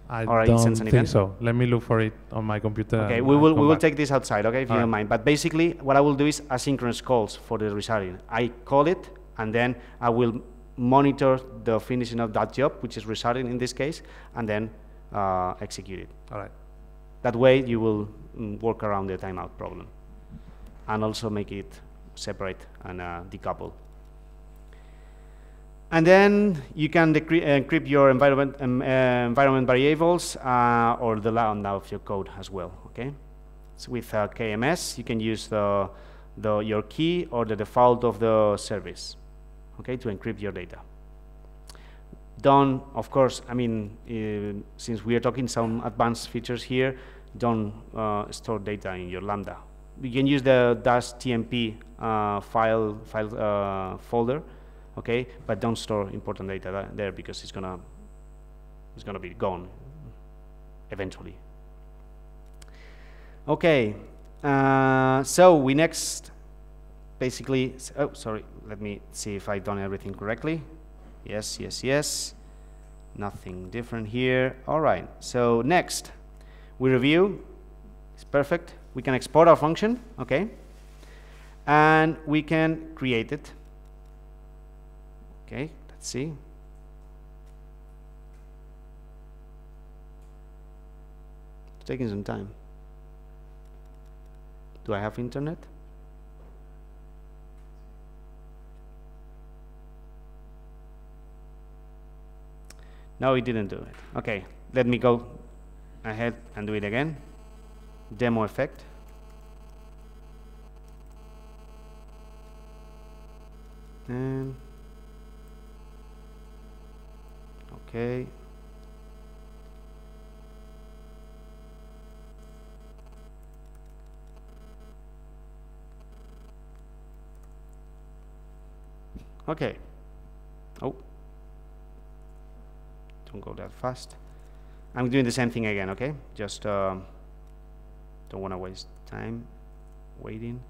S11: I
S2: Or it sends
S11: don't
S2: an
S11: think
S2: event?
S11: so. Let me look for it on my computer.
S2: Okay,
S11: and
S2: we
S11: I'll
S2: will
S11: come back.
S2: take this outside, okay, if you
S11: All
S2: don't
S11: right.
S2: mind. But basically, what I will do is asynchronous calls for the resharding. I call it, and then I will monitor the finishing of that job, which is resharding in this case, and then execute it.
S11: All right.
S2: That way, you will work around the timeout problem, and also make it separate and decouple. And then you can encrypt your environment variables or the lambda of your code as well. Okay, so with KMS, you can use your key or the default of the service. Okay, to encrypt your data. Don't, of course, I mean, since we are talking some advanced features here, don't store data in your lambda. You can use the -tmp file folder. Okay, but don't store important data there because it's gonna be gone eventually. Okay, so we next basically. Oh, sorry. Let me see if I've done everything correctly. Yes, yes, yes. Nothing different here. All right. So next, we review. It's perfect. We can export our function. Okay, and we can create it. Okay, let's see. It's taking some time. Do I have internet? No, it didn't do it. Okay, let me go ahead and do it again. Demo effect. And okay. Okay. Oh. Don't go that fast. I'm doing the same thing again, okay? Just don't want to waste time waiting.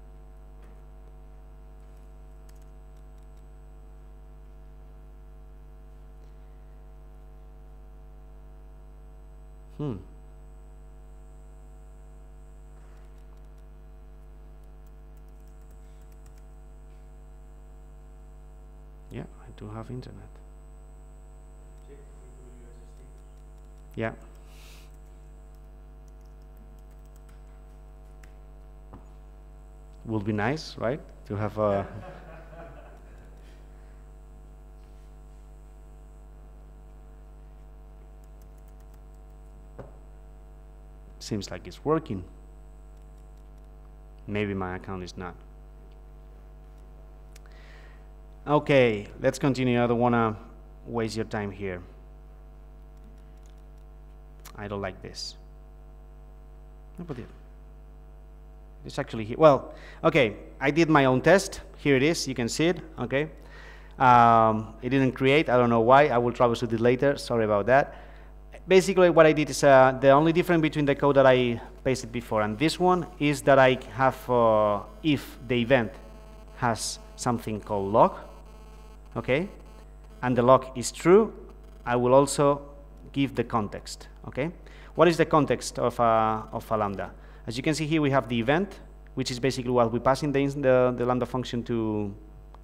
S2: Yeah, I do have internet. Yeah. Would be nice, right? To have a seems like it's working. Maybe my account is not. Okay, let's continue. I don't want to waste your time here. I don't like this. No, but it's actually here. Well, okay, I did my own test. Here it is. You can see it. Okay. It didn't create. I don't know why. I will troubleshoot it later. Sorry about that. Basically, what I did is the only difference between the code that I pasted before and this one is that I have if the event has something called log, okay, and the log is true, I will also give the context, okay. What is the context of a Lambda? As you can see here, we have the event, which is basically what we pass in the Lambda function to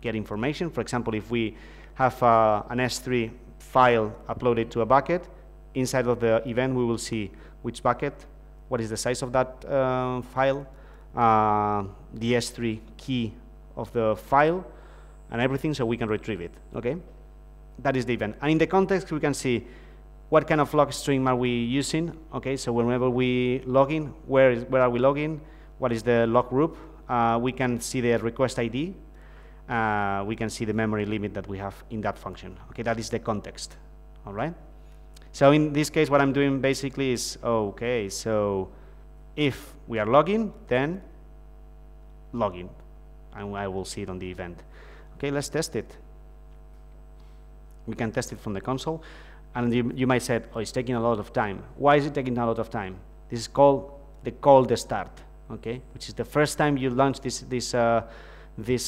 S2: get information. For example, if we have an S3 file uploaded to a bucket, inside of the event we will see which bucket, what is the size of that file, the S3 key of the file, and everything, so we can retrieve it. Okay, that is the event. And in the context, we can see what kind of log string are we using. Okay, so whenever we log in, where are we logging? What is the log group? We can see the request ID. We can see the memory limit that we have in that function. Okay, that is the context. All right. So in this case, what I'm doing basically is, okay, so if we are logging, then login, and I will see it on the event. Okay, let's test it. We can test it from the console, and you might say, oh, it's taking a lot of time. Why is it taking a lot of time? This is called the call the start, okay, which is the first time you launch this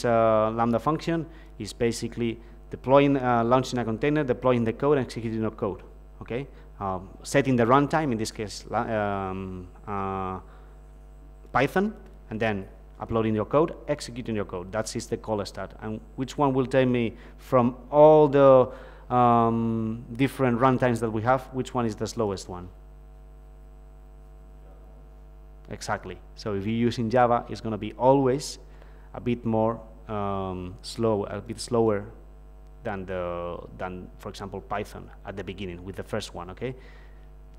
S2: Lambda function. Is basically deploying, launching a container, deploying the code, and executing the code. Okay, setting the runtime, in this case Python, and then uploading your code, executing your code. That is the call start. And which one will tell me from all the different runtimes that we have, which one is the slowest one? Exactly. So if you're using Java, it's going to be always a bit more slower than for example Python at the beginning with the first one. Okay,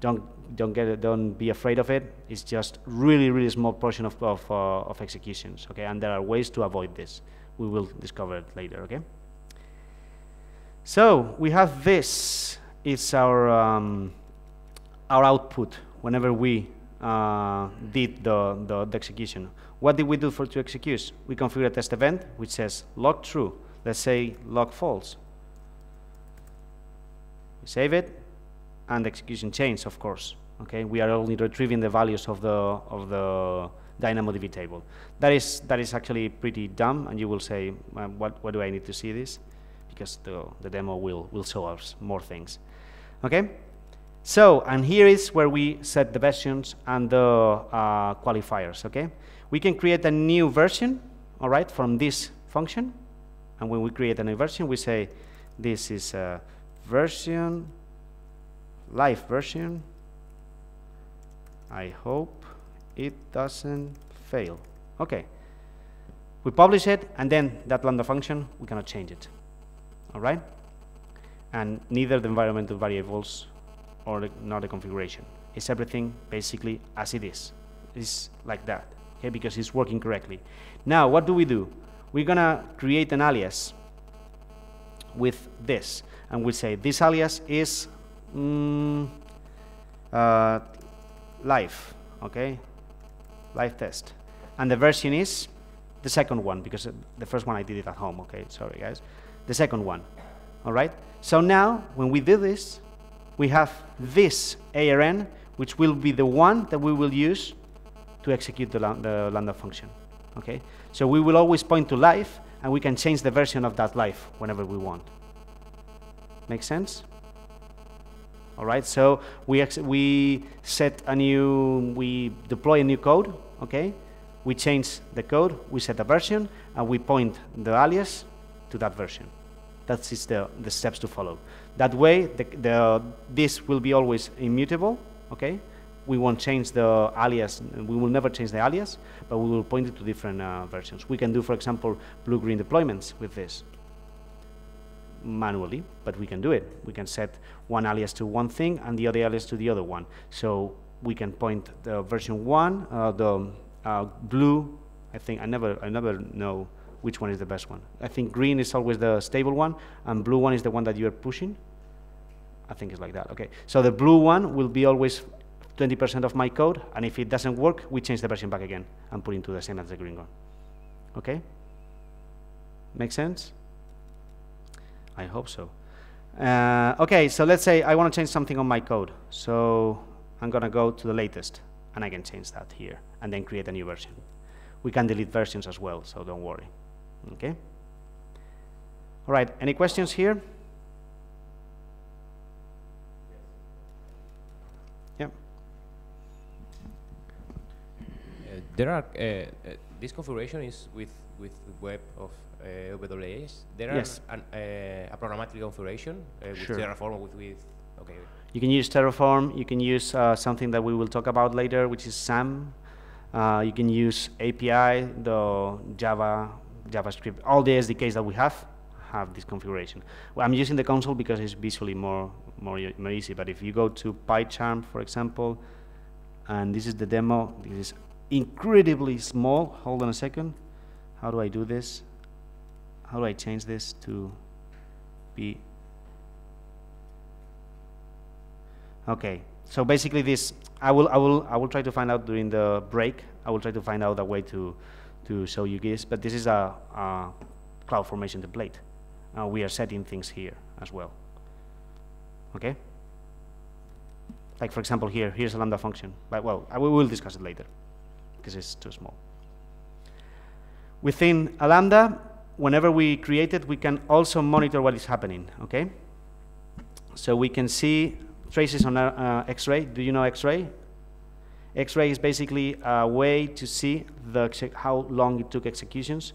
S2: don't be afraid of it. It's just really small portion of executions. Okay, and there are ways to avoid this. We will discover it later. Okay, so we have this. It's our output whenever we did the execution. What did we do to execute? We configure a test event which says log true. Let's say log false. We save it, and the execution change, of course. Okay, we are only retrieving the values of the DynamoDB table. That is actually pretty dumb, and you will say, what do I need to see this? Because the demo will show us more things. Okay, so and here is where we set the versions and the qualifiers. Okay, we can create a new version, all right, from this function. And when we create a new version, we say this is a version, live version. I hope it doesn't fail. Okay. We publish it, and then that Lambda function, we cannot change it. All right? And neither the environmental variables or nor the configuration. It's everything basically as it is. It's like that, okay, because it's working correctly. Now, what do? We're gonna create an alias with this, and we say this alias is live, okay, live test, and the version is the second one, because the first one I did it at home. Okay, sorry guys, the second one. All right. So now, when we do this, we have this ARN, which will be the one that we will use to execute the Lambda function. Okay, so we will always point to live, and we can change the version of that live whenever we want. Make sense? All right, so we deploy a new code. Okay, we change the code, we set a version, and we point the alias to that version. That is the steps to follow. That way, this will be always immutable. Okay. We won't change the alias, we will never change the alias, but we will point it to different versions. We can do, for example, blue-green deployments with this manually, but we can do it. We can set one alias to one thing and the other alias to the other one. So we can point the version 1, the blue, I never know which one is the best one. I think green is always the stable one, and blue one is the one that you are pushing. I think it's like that. Okay, so the blue one will be always 20% of my code, and if it doesn't work, we change the version back again and put into the same as the green one. Okay? Make sense? I hope so. Okay, so let's say I want to change something on my code. So I'm going to go to the latest, and I can change that here, and then create a new version. We can delete versions as well, so don't worry. Okay? All right, any questions here?
S6: There are this configuration is with web of AWS. There
S2: Yes.
S6: are a programmatic configuration with
S2: Sure.
S6: Terraform with okay.
S2: You can use Terraform. You can use something that we will talk about later, which is SAM. You can use API, the JavaScript. All the SDKs that we have this configuration. Well, I'm using the console because it's visually more easy. But if you go to PyCharm, for example, and this is the demo, this is incredibly small. Hold on a second. How do I do this? How do I change this to be? Okay. So basically, this I will try to find out during the break. I will try to find out a way to show you this. But this is a CloudFormation template. We are setting things here as well. Okay. Like for example, here's a Lambda function. But well, we will discuss it later because it's too small. Within a Lambda, whenever we create it, we can also monitor what is happening. Okay. So we can see traces on X-ray. Do you know X-ray? X-ray is basically a way to see how long it took executions.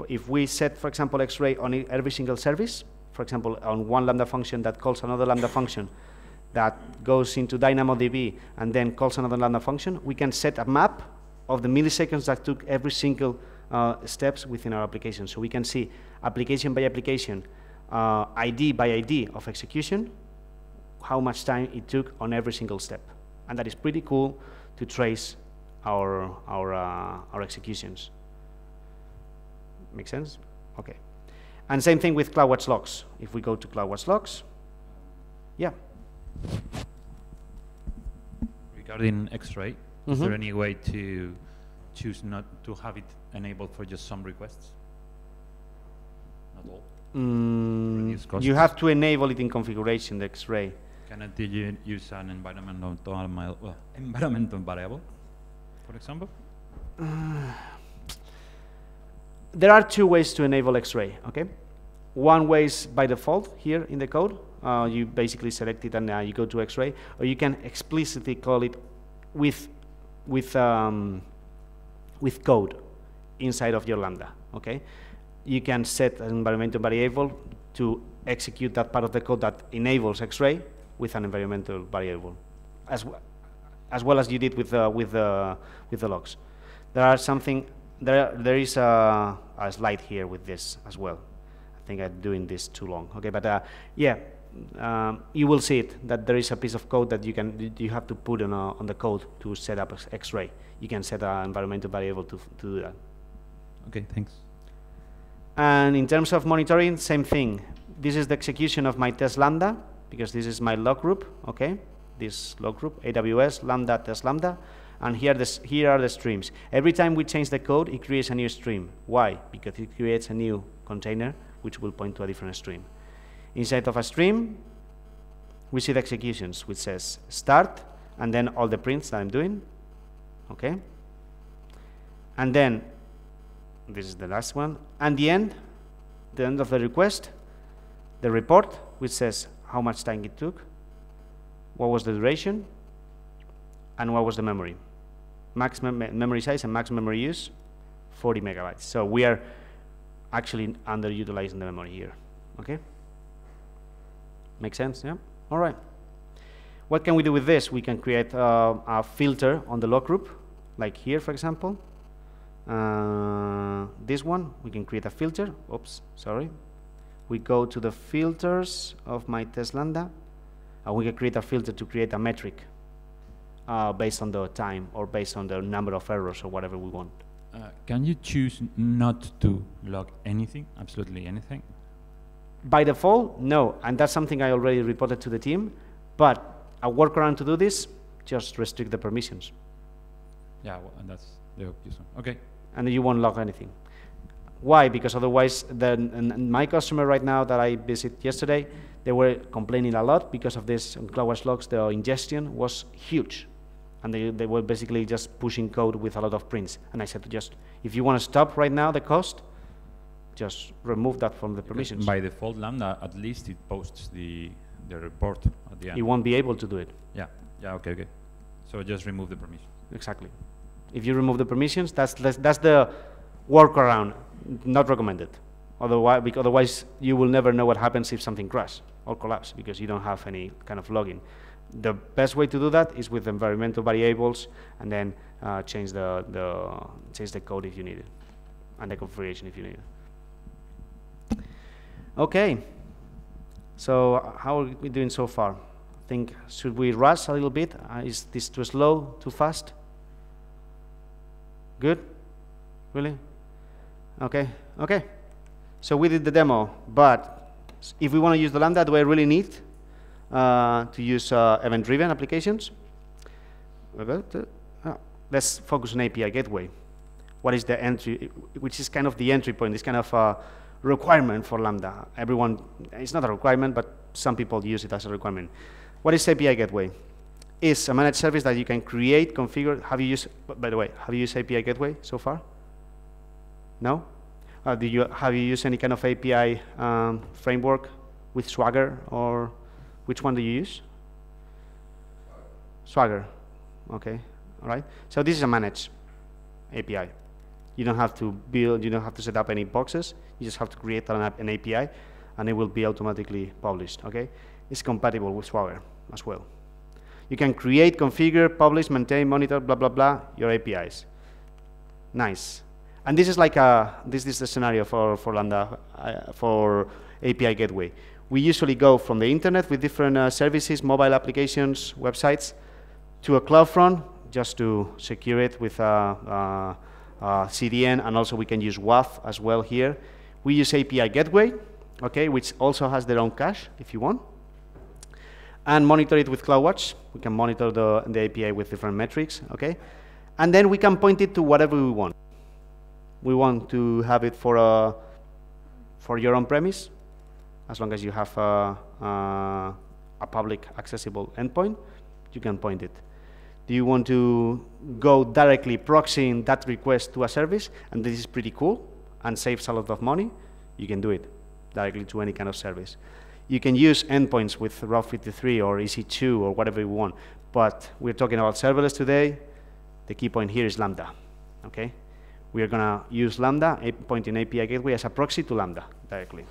S2: If we set, for example, X-ray on every single service, for example, on one Lambda function that calls another Lambda function that goes into DynamoDB and then calls another Lambda function, we can set a map of the milliseconds that took every single steps within our application. So we can see application by application, ID by ID of execution, how much time it took on every single step. And that is pretty cool to trace our executions. Make sense? Okay. And same thing with CloudWatch logs. If we go to CloudWatch logs, yeah.
S9: Regarding X-ray, is there any way to choose not to have it enabled for just some requests? Not all? Reduce costs?
S2: You have to enable it in configuration, the X-ray.
S9: Cannot you use an environmental variable, for example?
S2: There are two ways to enable X-ray, okay? One way is by default here in the code. You basically select it and you go to X-ray, or you can explicitly call it with code inside of your Lambda, okay? You can set an environmental variable to execute that part of the code that enables X-ray with an environmental variable, as well as you did with the logs. There is a slide here with this as well. I think I'm doing this too long. Okay, but yeah, you will see it that there is a piece of code that you have to put on the code to set up X-ray. You can set an environmental variable to do that.
S9: Okay, thanks.
S2: And in terms of monitoring, same thing. This is the execution of my test Lambda because this is my log group. Okay, this log group AWS Lambda test Lambda. And here are the streams. Every time we change the code, it creates a new stream. Why? Because it creates a new container which will point to a different stream. Inside of a stream, we see the executions, which says start, and then all the prints that I'm doing. Okay? And then, this is the last one. And the end of the request, the report, which says how much time it took, what was the duration, and what was the memory. Max memory size and max memory use, 40 megabytes. So we are actually underutilizing the memory here. Okay? Make sense? Yeah? All right. What can we do with this? We can create a filter on the log group, like here, for example. This one, we can create a filter. Oops, sorry. We go to the filters of my test Lambda, and we can create a filter to create a metric based on the time or based on the number of errors or whatever we want.
S9: Can you choose not to log anything, absolutely anything?
S2: By default, no, and that's something I already reported to the team, but a workaround to do this, just restrict the permissions.
S9: Yeah, well, and that's the obvious one. Okay.
S2: And you won't log anything. Why? Because otherwise, my customer right now that I visited yesterday, they were complaining a lot because of this on CloudWatch logs. The ingestion was huge, and they were basically just pushing code with a lot of prints. And I said, just if you want to stop right now the cost, just remove that from the permissions.
S9: By default, Lambda at least it posts the report at the end.
S2: You won't be able to do it.
S9: Yeah. Yeah. Okay. Okay. So just remove the permission.
S2: Exactly. If you remove the permissions, that's the workaround, not recommended. Otherwise, you will never know what happens if something crashes or collapses because you don't have any kind of login. The best way to do that is with environmental variables, and then change the code if you need it, and the configuration if you need it. Okay. So how are we doing so far? I think, should we rush a little bit? Is this too slow, too fast? Good? Really? Okay. Okay. So we did the demo, but if we want to use the Lambda, do I really need to use event-driven applications? Let's focus on API gateway. What is the entry, which is kind of the entry point, this kind of requirement for Lambda. Everyone, it's not a requirement, but some people use it as a requirement. What is API gateway? It's a managed service that you can create, configure. Have you used, by the way, have you used API gateway so far? No? Have you used any kind of API framework with Swagger, or which one do you use? Swagger. Okay. All right. So this is a managed API. You don't have to build, you don't have to set up any boxes. You just have to create an API, and it will be automatically published. Okay. It's compatible with Swagger as well. You can create, configure, publish, maintain, monitor, blah blah blah, your APIs. Nice. And this is like this is the scenario for Lambda for API gateway. We usually go from the internet with different services, mobile applications, websites, to a CloudFront just to secure it with CDN, and also we can use WAF as well here. We use API gateway, okay, which also has their own cache if you want, and monitor it with CloudWatch. We can monitor the API with different metrics, okay, and then we can point it to whatever we want. We want to have it for your own premise, as long as you have a public accessible endpoint, you can point it. Do you want to go directly proxying that request to a service, and this is pretty cool and saves a lot of money? You can do it directly to any kind of service. You can use endpoints with Route 53 or EC2 or whatever you want, but we're talking about serverless today. The key point here is Lambda, okay? We are going to use Lambda, pointing API gateway as a proxy to Lambda directly.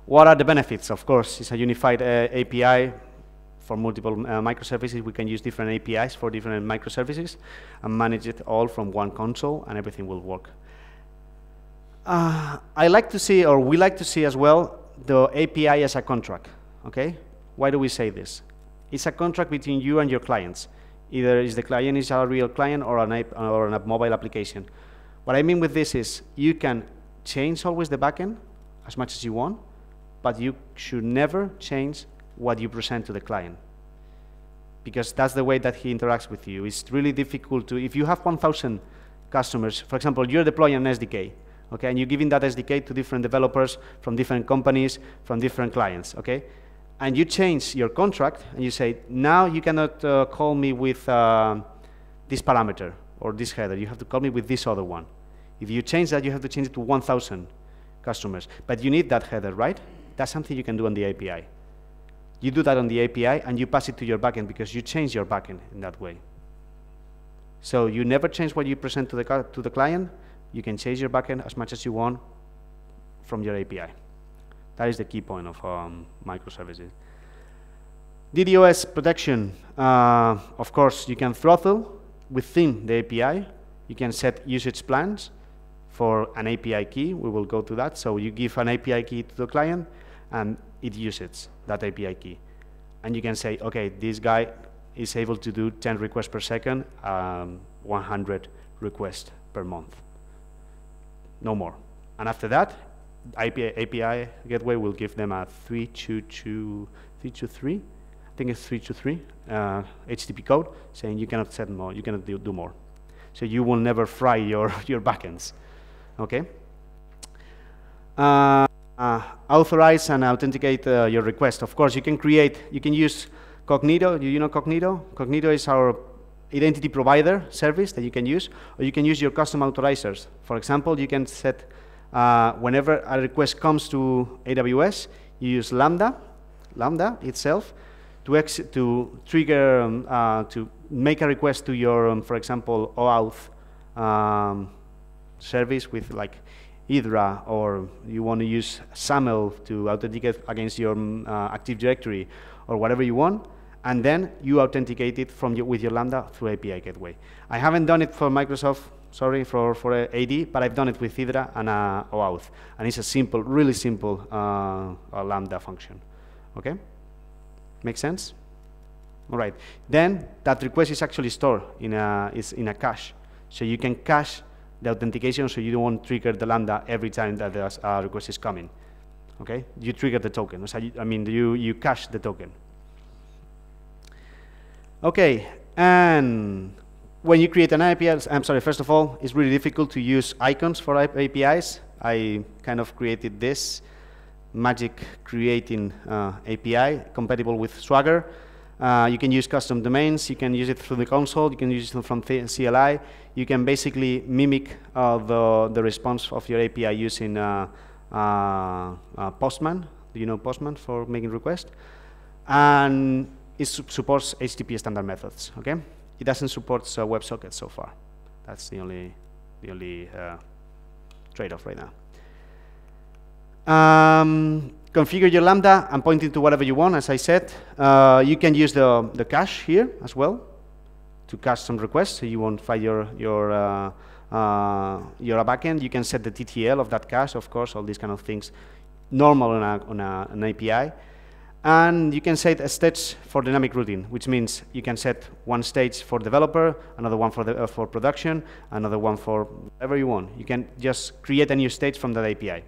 S2: What are the benefits? Of course, it's a unified API for multiple microservices. We can use different APIs for different microservices and manage it all from one console, and everything will work. I like to see, or we like to see as well, the API as a contract, okay? Why do we say this? It's a contract between you and your clients. Either is the client is a real client or a mobile application. What I mean with this is you can change always the backend as much as you want, but you should never change what you present to the client, because that's the way that he interacts with you. It's really difficult to, if you have 1,000 customers, for example, you're deploying an SDK, okay, and you're giving that SDK to different developers from different companies, from different clients, okay? And you change your contract, and you say, now you cannot call me with this parameter or this header. You have to call me with this other one. If you change that, you have to change it to 1,000 customers. But you need that header, right? That's something you can do on the API. You do that on the API, and you pass it to your backend because you change your backend in that way. So you never change what you present to the client. You can change your backend as much as you want from your API. That is the key point of microservices. DDoS protection. Of course, you can throttle within the API. You can set usage plans for an API key. We will go to that. So you give an API key to the client, and it uses that API key. And you can say, okay, this guy is able to do 10 requests per second, 100 requests per month. No more. And after that, API gateway will give them a 323, I think it's 323 HTTP code saying you cannot set more, you cannot do more. So you will never fry your backends, okay? Authorize and authenticate your request. Of course, you can use Cognito. You know Cognito? Cognito is our identity provider service that you can use, or you can use your custom authorizers. For example, you can set, whenever a request comes to AWS, you use Lambda itself to trigger, to make a request to your, for example, OAuth service with like Hydra, or you want to use SAML to authenticate against your Active Directory, or whatever you want, and then you authenticate it from with your Lambda through API Gateway. I haven't done it for Microsoft, sorry, for AD, but I've done it with Hydra and OAuth, and it's a simple, really simple Lambda function. Okay, make sense? All right. Then that request is actually stored in a cache, so you can cache the authentication, so you don't want to trigger the Lambda every time that the request is coming. Okay, you trigger the token. So you cache the token. Okay, and when you create an API, I'm sorry, first of all, it's really difficult to use icons for APIs. I kind of created this magic creating API compatible with Swagger. You can use custom domains, you can use it through the console, you can use it from CLI. You can basically mimic the response of your API using Postman. Do you know Postman for making requests? And it supports HTTP standard methods, okay? It doesn't support WebSockets so far. That's the only trade-off right now. Configure your Lambda and point it to whatever you want, as I said. You can use the cache here as well to cache some requests. So you won't find your backend. You can set the TTL of that cache, of course, all these kind of things, normal on an API. And you can set a stage for dynamic routing, which means you can set one stage for developer, another one for production, another one for whatever you want. You can just create a new stage from that API.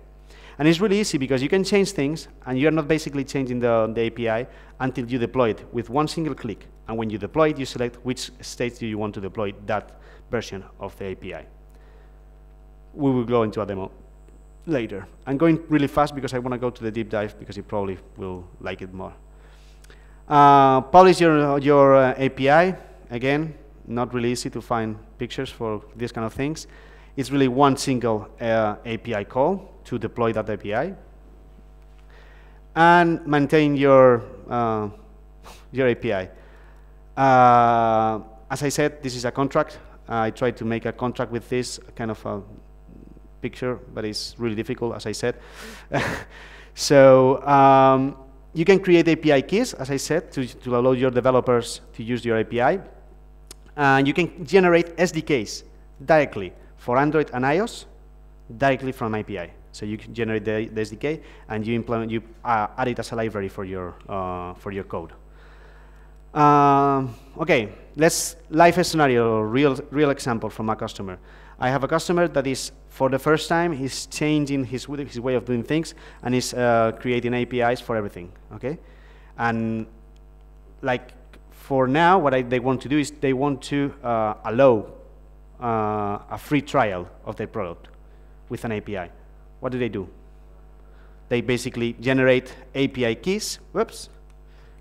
S2: And it's really easy because you can change things, and you're not basically changing the API until you deploy it with one single click. And when you deploy it, you select which stage do you want to deploy that version of the API. We will go into a demo later. I'm going really fast because I want to go to the deep dive because you probably will like it more. Publish your API. Again, not really easy to find pictures for these kind of things. It's really one single API call to deploy that API. And maintain your API. As I said, this is a contract. I tried to make a contract with this kind of a picture, but it's really difficult, as I said. So you can create API keys, as I said, to allow your developers to use your API. And you can generate SDKs directly for Android and iOS directly from API. So you can generate the SDK and you add it as a library for your code. Okay, let's live a scenario, real example from a customer. I have a customer that is, for the first time, he's changing his way of doing things, and he's creating APIs for everything. Okay, and like for now, what they want to do is they want to allow a free trial of their product with an API. What do? They basically generate API keys. Whoops,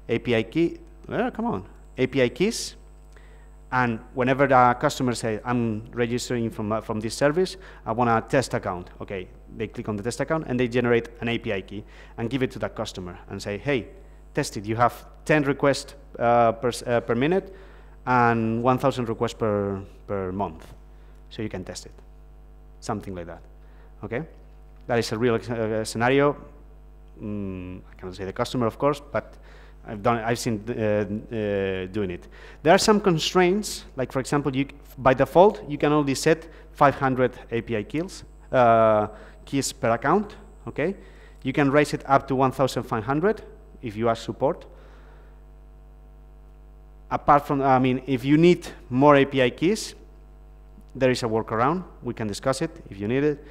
S2: API key. Come on, API keys. And whenever the customer says, I'm registering from this service, I want a test account. Okay, they click on the test account and they generate an API key and give it to that customer and say, hey, test it. You have 10 requests per minute and 1,000 requests per month. So you can test it. Something like that. Okay? That is a real scenario. I cannot say the customer, of course, but I've seen doing it. There are some constraints, like for example, by default, you can only set 500 API keys per account, okay? You can raise it up to 1,500 if you ask support. Apart from, I mean, if you need more API keys, there is a workaround. We can discuss it if you need it,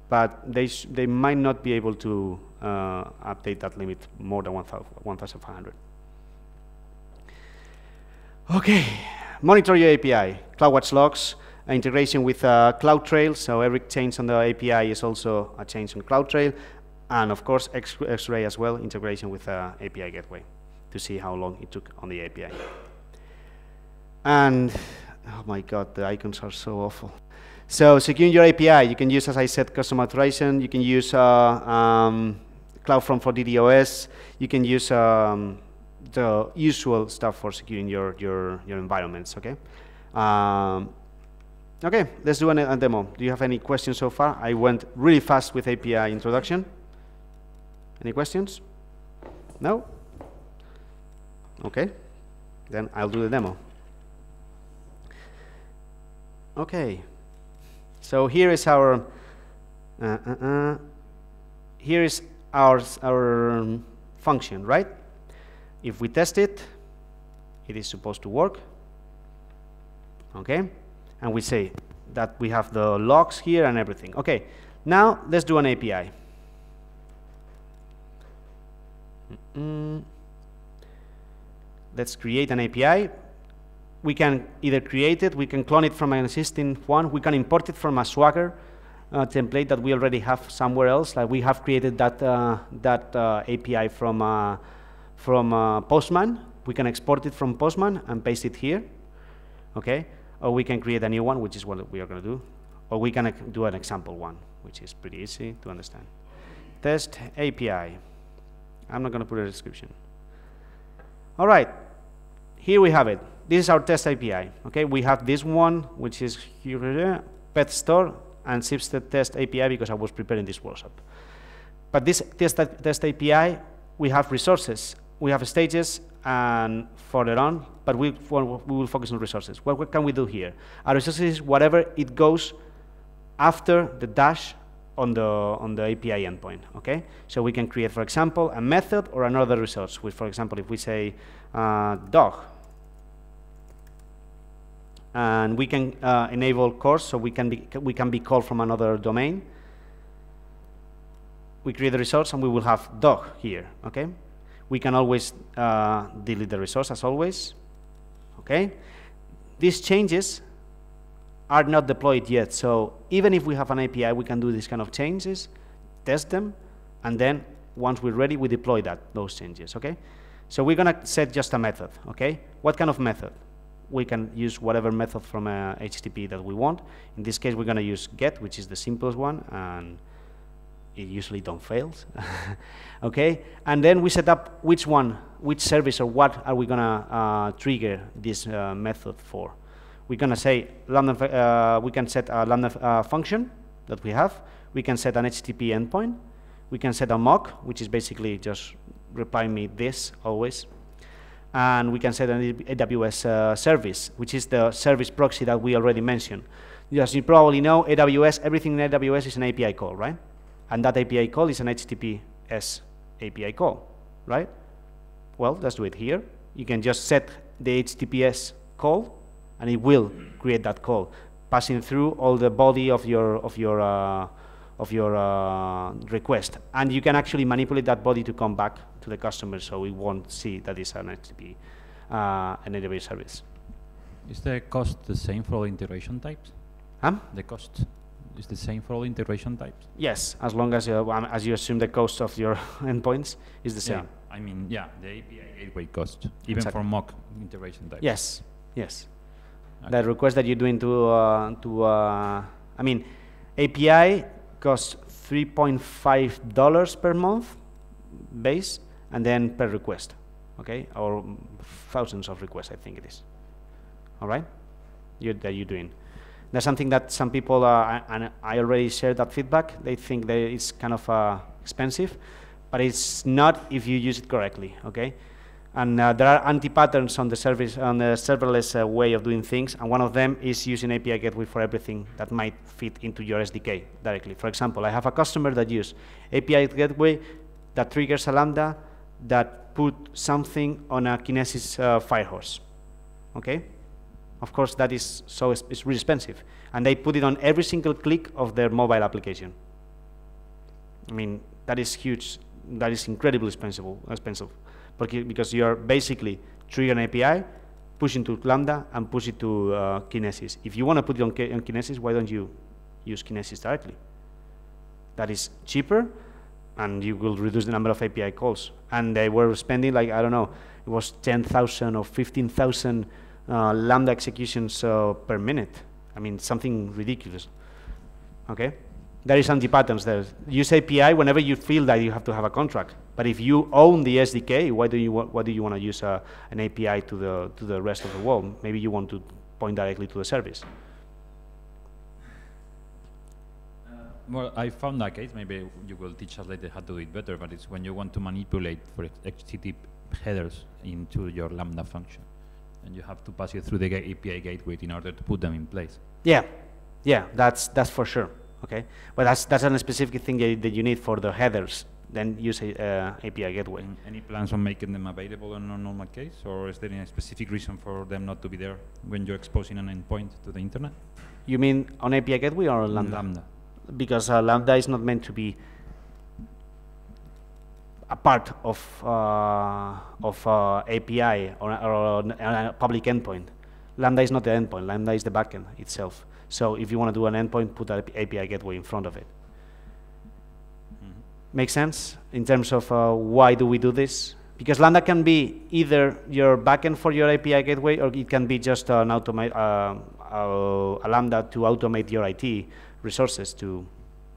S2: but they might not be able to update that limit more than 1,500. Okay, monitor your API, CloudWatch logs, integration with CloudTrail, so every change on the API is also a change on CloudTrail, and of course X-Ray as well, integration with API Gateway to see how long it took on the API. And, oh my God, the icons are so awful. So securing your API, you can use, as I said, custom authorization, you can use CloudFront for DDoS, you can use the usual stuff for securing your environments, okay? Okay, let's do a demo. Do you have any questions so far? I went really fast with API introduction. Any questions? No? Okay, then I'll do the demo. Okay, so here is our function, right? If we test it, it is supposed to work. Okay, and we say that we have the logs here and everything. Okay, now let's do an API. Let's create an API. We can either create it, we can clone it from an existing one, we can import it from a Swagger template that we already have somewhere else. Like we have created that API from Postman. We can export it from Postman and paste it here. Okay, or we can create a new one, which is what we are going to do, or we can do an example one, which is pretty easy to understand. Test API. I'm not going to put a description. All right, here we have it. This is our test API. Okay, we have this one, which is here, Pet Store and Schibsted test API, because I was preparing this workshop. But this test API, we have resources, we have stages, and further on, but we will focus on resources. What can we do here? Our resources is whatever it goes after the dash on the API endpoint. Okay, so we can create, for example, a method or another resource. With, for example, if we say dog, and we can enable course, so we can be called from another domain. We create the resource, and we will have dog here. Okay. We can always delete the resource as always. Okay, these changes are not deployed yet, so even if we have an API, we can do these kind of changes, test them, and then once we're ready, we deploy those changes. Okay, so we're gonna set just a method. Okay, what kind of method? We can use whatever method from HTTP that we want. In this case, we're gonna use get, which is the simplest one, and it usually don't fail. Okay, and then we set up which service or what are we gonna trigger this method for. We're gonna say lambda. We can set a lambda function that we have. We can set an HTTP endpoint. We can set a mock, which is basically just reply me this always. And we can set an AWS service, which is the service proxy that we already mentioned. As you probably know, AWS, everything in AWS is an API call, right? And that API call is an HTTPS API call, right? Well, let's do it here. You can just set the HTTPS call, and it will create that call, passing through all the body of your request. And you can actually manipulate that body to come back to the customer, so we won't see that it's an HTTP, an AWS service.
S9: Is the cost the same for all integration types?
S2: Huh?
S9: The cost is the same for all integration types?
S2: Yes, as long as you assume the cost of your endpoints is the same.
S9: Yeah, I mean, yeah, the API gateway cost, even
S2: exactly.
S9: for mock integration types.
S2: Yes, yes.
S9: Okay.
S2: The request that you're doing I mean, API costs $3.5 per month base, and then per request, okay, or thousands of requests, I think it is. All right, that you're doing. There's something that some people, and I already shared that feedback, they think that it's kind of expensive, but it's not if you use it correctly, okay? And there are anti-patterns on the service, on the serverless way of doing things, and one of them is using API Gateway for everything that might fit into your SDK directly. For example, I have a customer that uses API Gateway that triggers a Lambda that put something on a Kinesis Firehorse, okay? Of course, that is it's really expensive, and they put it on every single click of their mobile application. I mean, that is huge. That is incredibly expensive, because you are basically triggering an API, push it to Lambda, and push it to Kinesis. If you want to put it on Kinesis, why don't you use Kinesis directly? That is cheaper, and you will reduce the number of API calls. And they were spending, like, I don't know, it was 10,000 or 15,000 Lambda executions per minute. I mean, something ridiculous. Okay, There is anti-patterns there. Use API whenever you feel that you have to have a contract. But if you own the SDK, why do you want to use an API to the rest of the world? Maybe you want to point directly to the service.
S9: Well, I found that case. Maybe you will teach us later how to do it better. But it's when you want to manipulate, for HTTP headers into your Lambda function, and you have to pass it through the API gateway in order to put them in place.
S2: Yeah, yeah, that's for sure. Okay, but that's a specific thing that you need for the headers. Then use a API gateway.
S9: Any plans on making them available in a normal case, or is there any specific reason for them not to be there when you're exposing an endpoint to the internet?
S2: You mean on API gateway or on Lambda?
S9: Lambda.
S2: Because Lambda is not meant to be a part of API or a public endpoint. Lambda is not the endpoint. Lambda is the backend itself. So if you want to do an endpoint, put an API gateway in front of it. Make sense in terms of why do we do this? Because Lambda can be either your backend for your API gateway, or it can be just an a Lambda to automate your IT resources to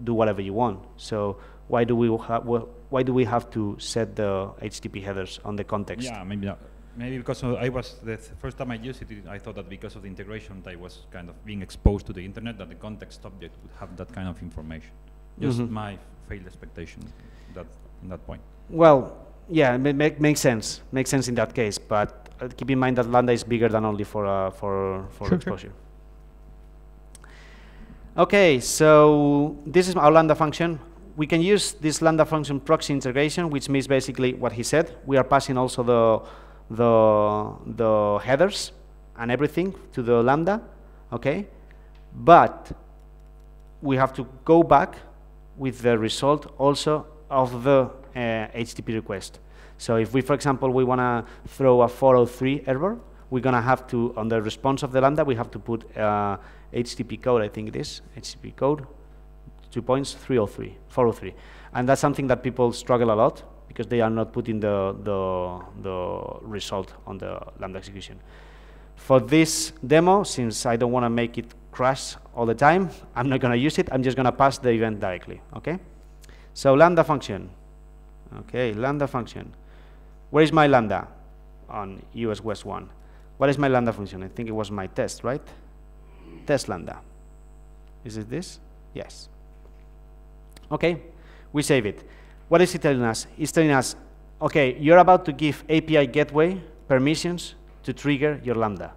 S2: do whatever you want. So why do we have to set the HTTP headers on the context?
S9: Yeah, maybe because I was the first time I used it, I thought that because of the integration, I was kind of being exposed to the internet, that the context object would have that kind of information. Just my failed expectation in that point.
S2: Well, yeah, it makes sense. Makes sense in that case, but keep in mind that Lambda is bigger than only for exposure. Okay, so this is our Lambda function. We can use this Lambda function proxy integration, which means basically what he said. We are passing also the headers and everything to the Lambda, okay? But we have to go back with the result also of the HTTP request. So if we, for example, we want to throw a 403 error, we're going to have to, on the response of the Lambda, we have to put HTTP code, I think it is, HTTP code, 403. And that's something that people struggle a lot because they are not putting the result on the Lambda execution. For this demo, since I don't want to make it crash all the time, I'm not going to use it. I'm just going to pass the event directly, okay? So Lambda function. Okay, Lambda function. Where is my Lambda? On US West 1. What is my Lambda function? I think it was my test, right? Test Lambda. Is it this? Yes. Okay, we save it. What is it telling us? It's telling us, okay, you're about to give API gateway permissions to trigger your Lambda.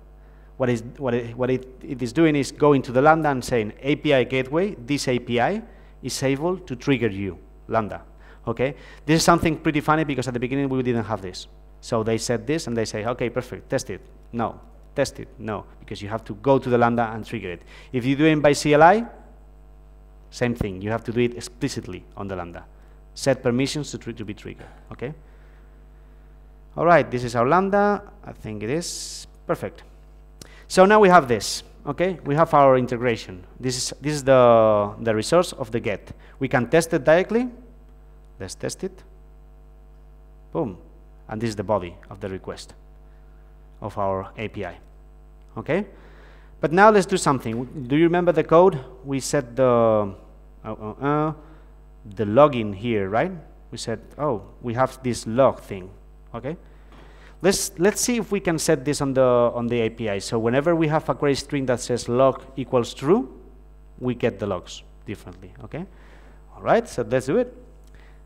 S2: What it is doing is going to the Lambda and saying, API gateway, this API is able to trigger you, Lambda. Okay, this is something pretty funny because at the beginning we didn't have this. So they said this and they say, okay, perfect, test it. No, test it, no, because you have to go to the Lambda and trigger it. If you do it by CLI, same thing, you have to do it explicitly on the Lambda. Set permissions to be triggered, okay? All right, this is our Lambda, I think it is, perfect. So now we have this, okay? We have our integration. This is the resource of the get. We can test it directly. Let's test it. Boom. And this is the body of the request of our API, okay? But now let's do something. Do you remember the code? We set the login here, right? We said, oh, we have this log thing, okay? Let's see if we can set this on the API. So whenever we have a query string that says log equals true, we get the logs differently, okay? All right, so let's do it.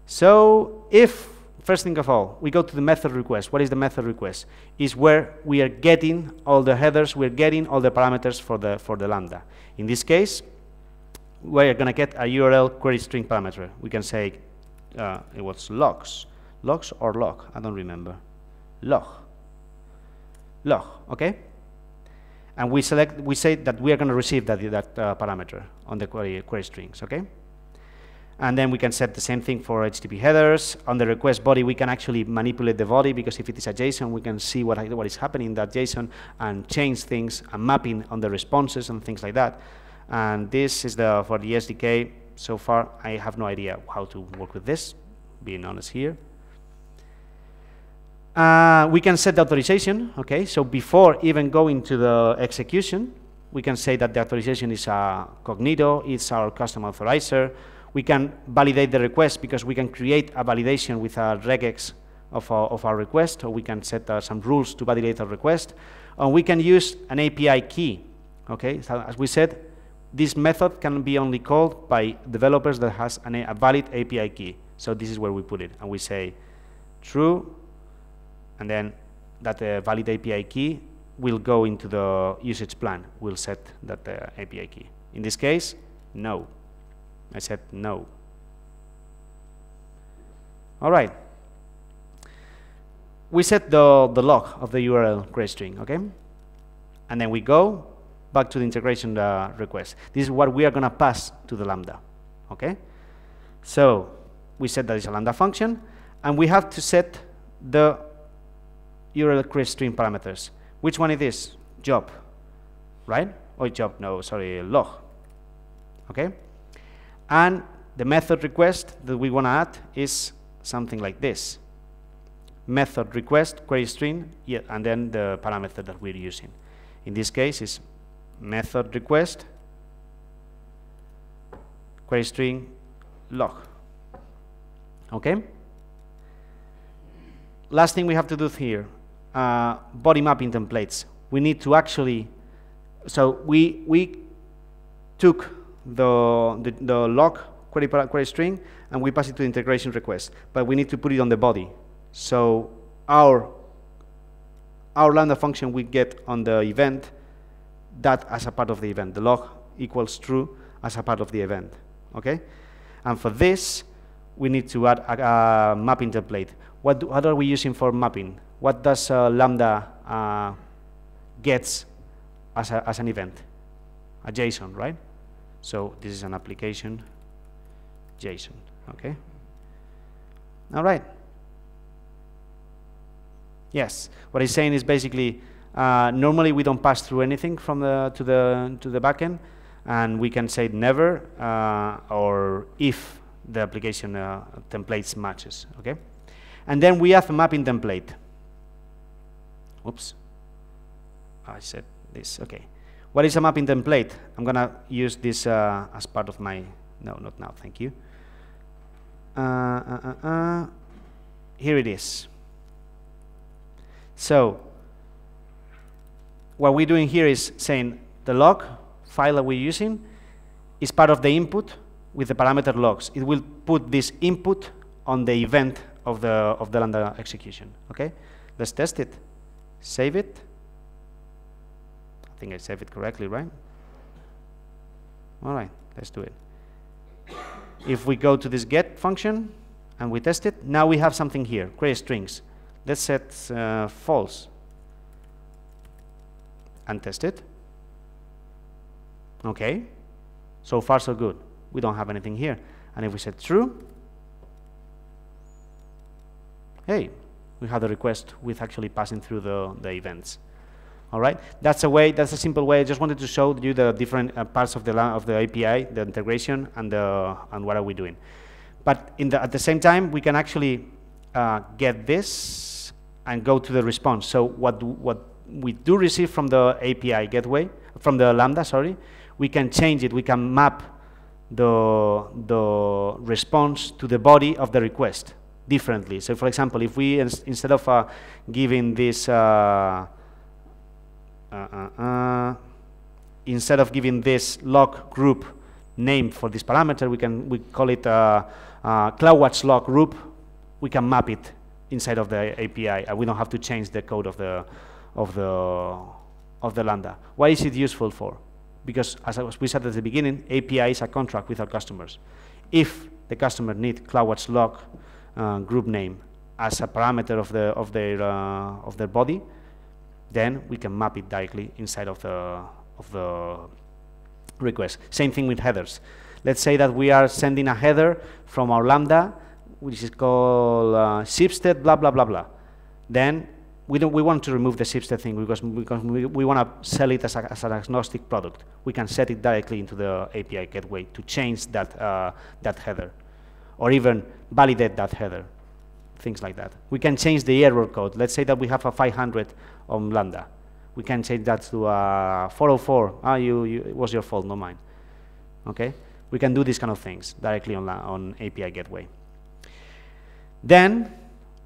S2: So if, first thing of all, we go to the method request. What is the method request? Is where we are getting all the headers, we're getting all the parameters for the Lambda. In this case, we're going to get a URL query string parameter. We can say it was logs or log, I don't remember. Log, okay? And we say that we are going to receive that parameter on the query strings, okay? And then we can set the same thing for HTTP headers. On the request body, we can actually manipulate the body because if it is a JSON, we can see what is happening in that JSON and change things and mapping on the responses and things like that. And this is for the SDK. So far, I have no idea how to work with this, being honest here. We can set the authorization, okay? So before even going to the execution, we can say that the authorization is Cognito, it's our custom authorizer. We can validate the request because we can create a validation with a regex of our request, or we can set some rules to validate our request. And we can use an API key, okay? So as we said, this method can be only called by developers that has a valid API key. So this is where we put it, and we say true, and then that valid API key will go into the usage plan. We'll set that API key. In this case, no. I said no. All right. We set the log of the URL query string, okay? And then we go back to the integration request. This is what we are going to pass to the Lambda, okay? So we set that it's a Lambda function, and we have to set the URL query string parameters. Which one it is? Job, right? Or job, no, sorry, log, okay? And the method request that we want to add is something like this. Method request query string, yeah, and then the parameter that we're using. In this case is method request query string log. Okay? Last thing we have to do here, body mapping templates. We need to actually, so we took the log query string and we pass it to integration request, but we need to put it on the body. So our Lambda function we get on the event that as a part of the event. The log equals true as a part of the event, okay? And for this, we need to add a mapping template. What are we using for mapping? What does Lambda gets as an event? A JSON, right? So this is an application JSON, okay? All right. Yes, what he's saying is basically normally we don't pass through anything from to the backend, and we can say never or if the application templates matches, okay? And then we have a mapping template. Oops, I said this, okay. What is a mapping template? I'm gonna use this as part of my, no, not now, thank you. Here it is. So what we're doing here is saying the log file that we're using is part of the input with the parameter logs. It will put this input on the event of the Lambda execution. Okay, let's test it. Save it. I think I saved it correctly, right? All right, let's do it. If we go to this get function and we test it, now we have something here, query strings. Let's set false and test it. Okay, so far so good. We don't have anything here. And if we set true, hey, we have the request with actually passing through the events. All right, that's a simple way. I just wanted to show you the different parts of the API, the integration, and what are we doing. But at the same time, we can actually get this and go to the response. So what we do receive from the API gateway, from the Lambda, sorry, we can change it. We can map the response to the body of the request differently. So for example, if we instead of giving this instead of giving this log group name for this parameter, we call it CloudWatch log group. We can map it inside of the API, and we don't have to change the code of the Lambda. Why is it useful for? Because as we said at the beginning, API is a contract with our customers. If the customer needs CloudWatch log group name as a parameter of their body, then we can map it directly inside of the request. Same thing with headers. Let's say that we are sending a header from our Lambda, which is called Schibsted, blah, blah, blah, blah. Then we want to remove the Schibsted thing because we want to sell it as an agnostic product. We can set it directly into the API gateway to change that header, or even validate that header, things like that. We can change the error code. Let's say that we have a 500 on Lambda. We can change that to 404. Ah, it was your fault, not mine. Okay, we can do these kind of things directly on API Gateway. Then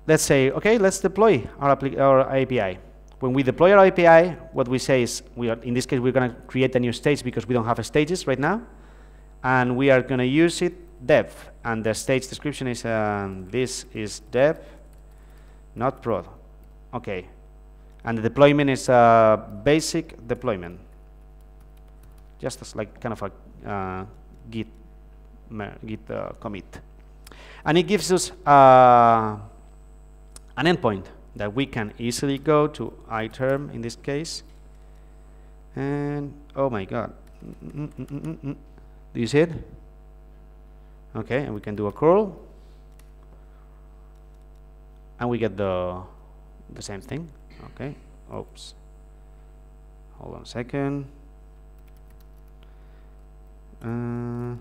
S2: let's say, okay, let's deploy our API. When we deploy our API, what we say is, in this case, we're going to create a new stage because we don't have stages right now, and we are going to use it dev, and the stage description is this is dev, not prod. Okay, and the deployment is basic deployment, just as like kind of a git commit, and it gives us an endpoint that we can easily go to iTerm in this case, and oh my god, do you see it? Okay, and we can do a curl, and we get the same thing. Okay, oops, hold on a second. And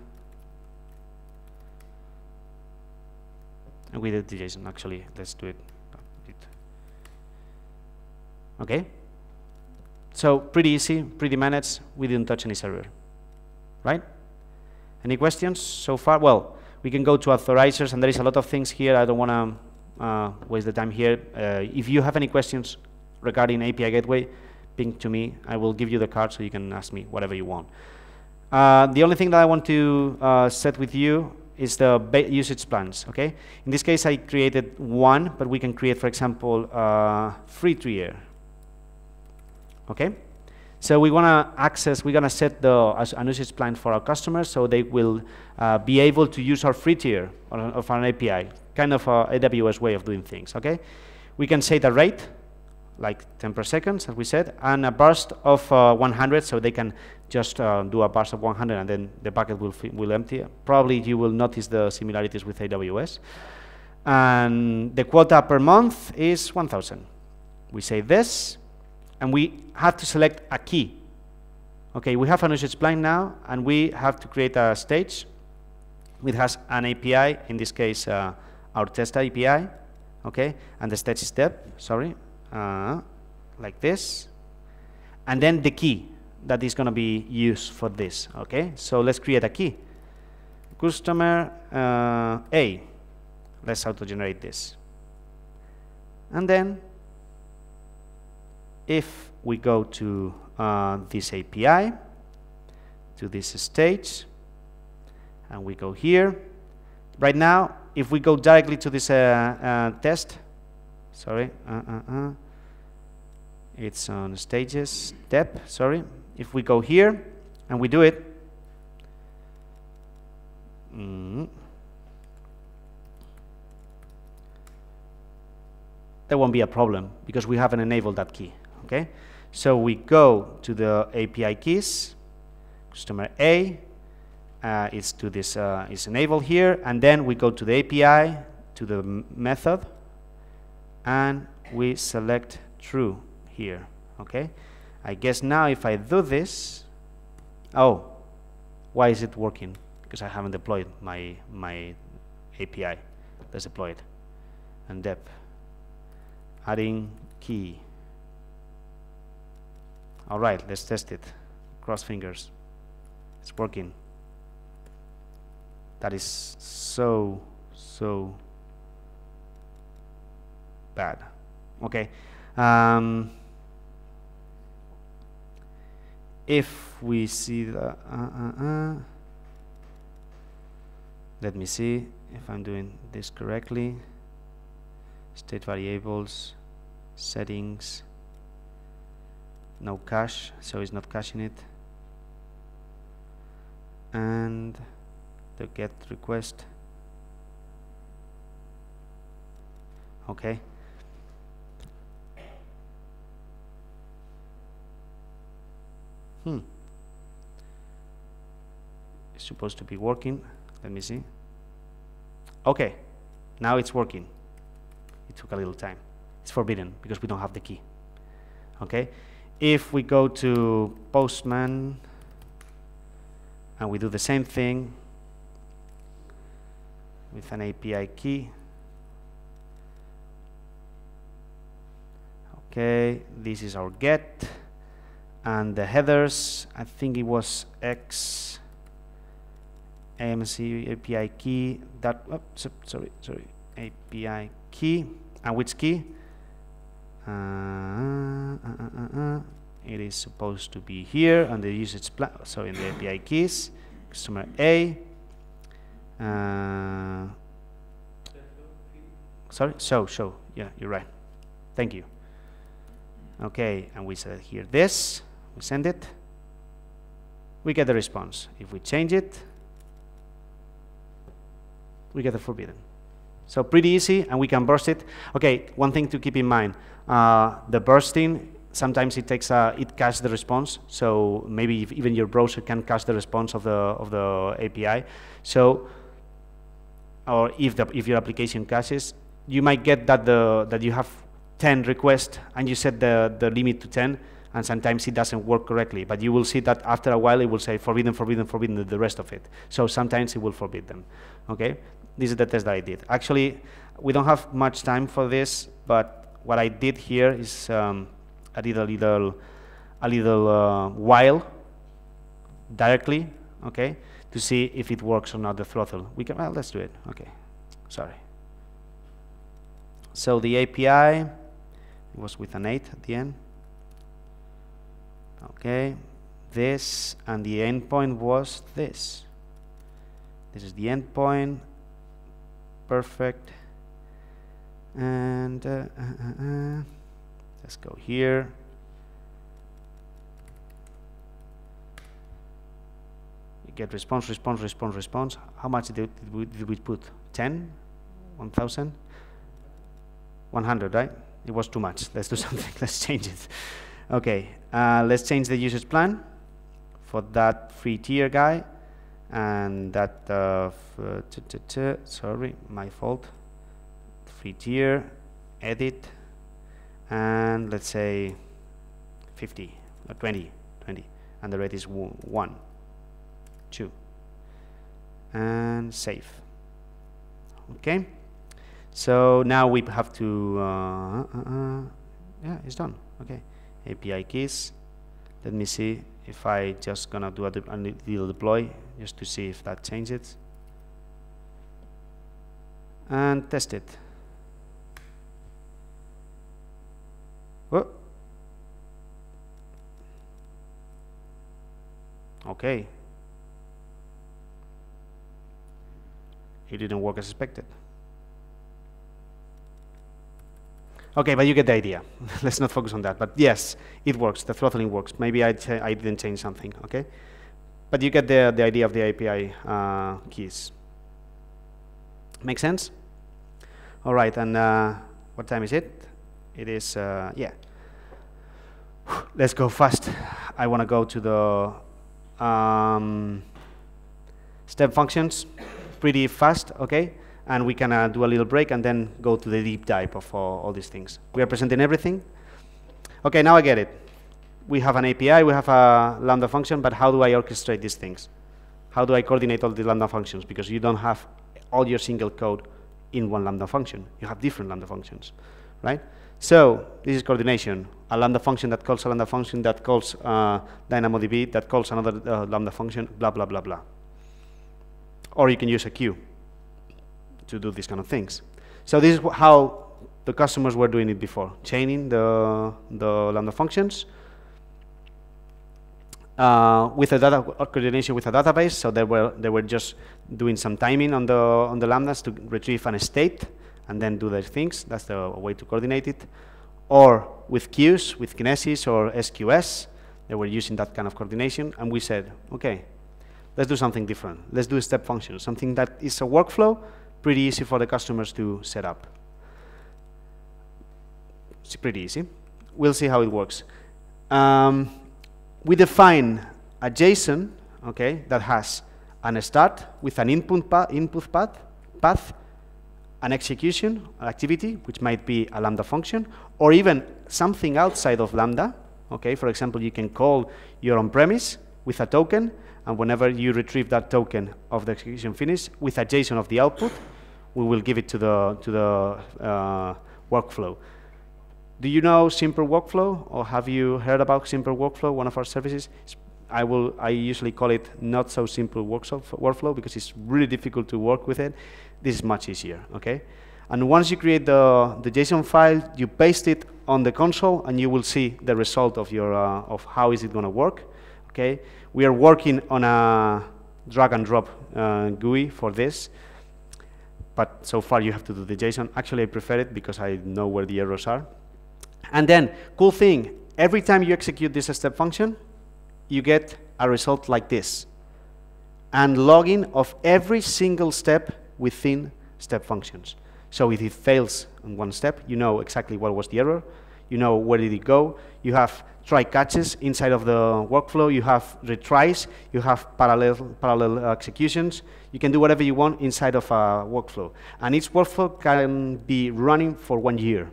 S2: we did the JSON, actually, let's do it. Okay, so pretty easy, pretty managed. We didn't touch any server, right? Any questions so far? Well, we can go to authorizers, and there is a lot of things here. I don't want to waste the time here. If you have any questions regarding API Gateway, ping to me. I will give you the card so you can ask me whatever you want. The only thing that I want to set with you is the usage plans, okay? In this case, I created one, but we can create, for example, free tier. Okay, so we want to access, we're going to set an usage plan for our customers so they will be able to use our free tier of an API, kind of a AWS way of doing things, okay? We can set a rate, like 10 per second, as we said, and a burst of 100, so they can just do a burst of 100 and then the bucket will empty. Probably you will notice the similarities with AWS. And the quota per month is 1,000. We say this, and we have to select a key. Okay, we have an usage plan now, and we have to create a stage which has an API, in this case our test API, okay, and the stage is step, sorry, like this, and then the key that is going to be used for this, okay? So let's create a key. Customer A, let's auto-generate this. And then if we go to this API, to this stage, and we go here, right now, if we go directly to this test, sorry, it's on stages, step, sorry. If we go here, and we do it, there won't be a problem, because we haven't enabled that key. Okay, so we go to the API keys, customer A, is to this is enabled here, and then we go to the API, to the method, and we select true here. Okay, I guess now if I do this, oh, why is it working? Because I haven't deployed my API. Let's deploy it, and dep, adding key. All right, let's test it. Cross fingers. It's working. That is so bad. Okay. If we see the, let me see if I'm doing this correctly. State variables, settings. No cache, so it's not caching it. And the get request. Okay. It's supposed to be working. Let me see. Okay, now it's working. It took a little time. It's forbidden because we don't have the key. Okay. If we go to Postman and we do the same thing with an API key, okay, this is our get. And the headers, I think it was X AMC API key that sorry API key, and which key? It is supposed to be here on the usage plan, so in the API keys, customer A. Sorry, show, yeah, you're right. Thank you. Okay, and we said here this, we send it, we get the response. If we change it, we get the forbidden. So pretty easy, and we can burst it. Okay, one thing to keep in mind, the bursting, sometimes it takes it caches the response, so maybe even your browser can cache the response of the API. So, or if your application caches, you might get that that you have 10 requests and you set the limit to 10, and sometimes it doesn't work correctly. But you will see that after a while it will say forbidden, forbidden, forbidden, the rest of it. So sometimes it will forbid them. Okay, this is the test that I did. Actually, we don't have much time for this, but what I did here is a little while directly, okay, to see if it works or not, the throttle. We can, well, let's do it. Okay, sorry. So the API, it was with an 8 at the end. Okay, this, and the endpoint was this. This is the endpoint. Perfect. And let's go here. You get response, response, response, response. How much did we put? 10? 1,000? 100, right? It was too much. Let's do something. Let's change it. Okay, let's change the usage plan for that free tier guy, and that sorry, my fault. Free tier, edit, and let's say 50 or 20, and the rate is 1, 2, and save. Okay. So now we have to, yeah, it's done. Okay, API keys. Let me see if I just gonna do a little deploy just to see if that changes, and test it. Oh. Okay. It didn't work as expected. Okay, but you get the idea. Let's not focus on that. But yes, it works. The throttling works. Maybe I didn't change something. Okay, but you get the idea of the API keys. Make sense? All right. And what time is it? It is yeah. Let's go fast. I want to go to the step functions pretty fast. Okay. And we can do a little break and then go to the deep dive of all these things. We are presenting everything. Okay, now I get it. We have an API, we have a Lambda function, but how do I orchestrate these things? How do I coordinate all the Lambda functions? Because you don't have all your single code in one Lambda function. You have different Lambda functions, right? So this is coordination. A Lambda function that calls a Lambda function that calls DynamoDB, that calls another Lambda function, blah, blah, blah, blah. Or you can use a queue to do these kind of things. So this is how the customers were doing it before, chaining the Lambda functions with a data coordination with a database. So they were just doing some timing on the Lambdas to retrieve an state and then do their things. That's the way to coordinate it. Or with queues, with Kinesis or SQS, they were using that kind of coordination. And we said, okay, let's do something different. Let's do a step function, something that is a workflow, pretty easy for the customers to set up. It's pretty easy. We'll see how it works. We define a JSON, okay, that has an start with an input path, an execution activity, which might be a Lambda function, or even something outside of Lambda. Okay, for example, you can call your on-premise with a token, and whenever you retrieve that token of the execution finish with a JSON of the output, we will give it to the workflow. Do you know Simple Workflow, or have you heard about Simple Workflow, one of our services? I usually call it not so simple workflow because it's really difficult to work with it. This is much easier, okay? And once you create the JSON file, you paste it on the console, and you will see the result of your of how is it going to work, okay? We are working on a drag and drop GUI for this, but so far you have to do the JSON. Actually, I prefer it because I know where the errors are. And then, cool thing, every time you execute this step function, you get a result like this, and logging of every single step within step functions. So if it fails on one step, you know exactly what was the error, you know where did it go, you have try catches inside of the workflow, you have retries, you have parallel executions, you can do whatever you want inside of a workflow. And each workflow can be running for 1 year.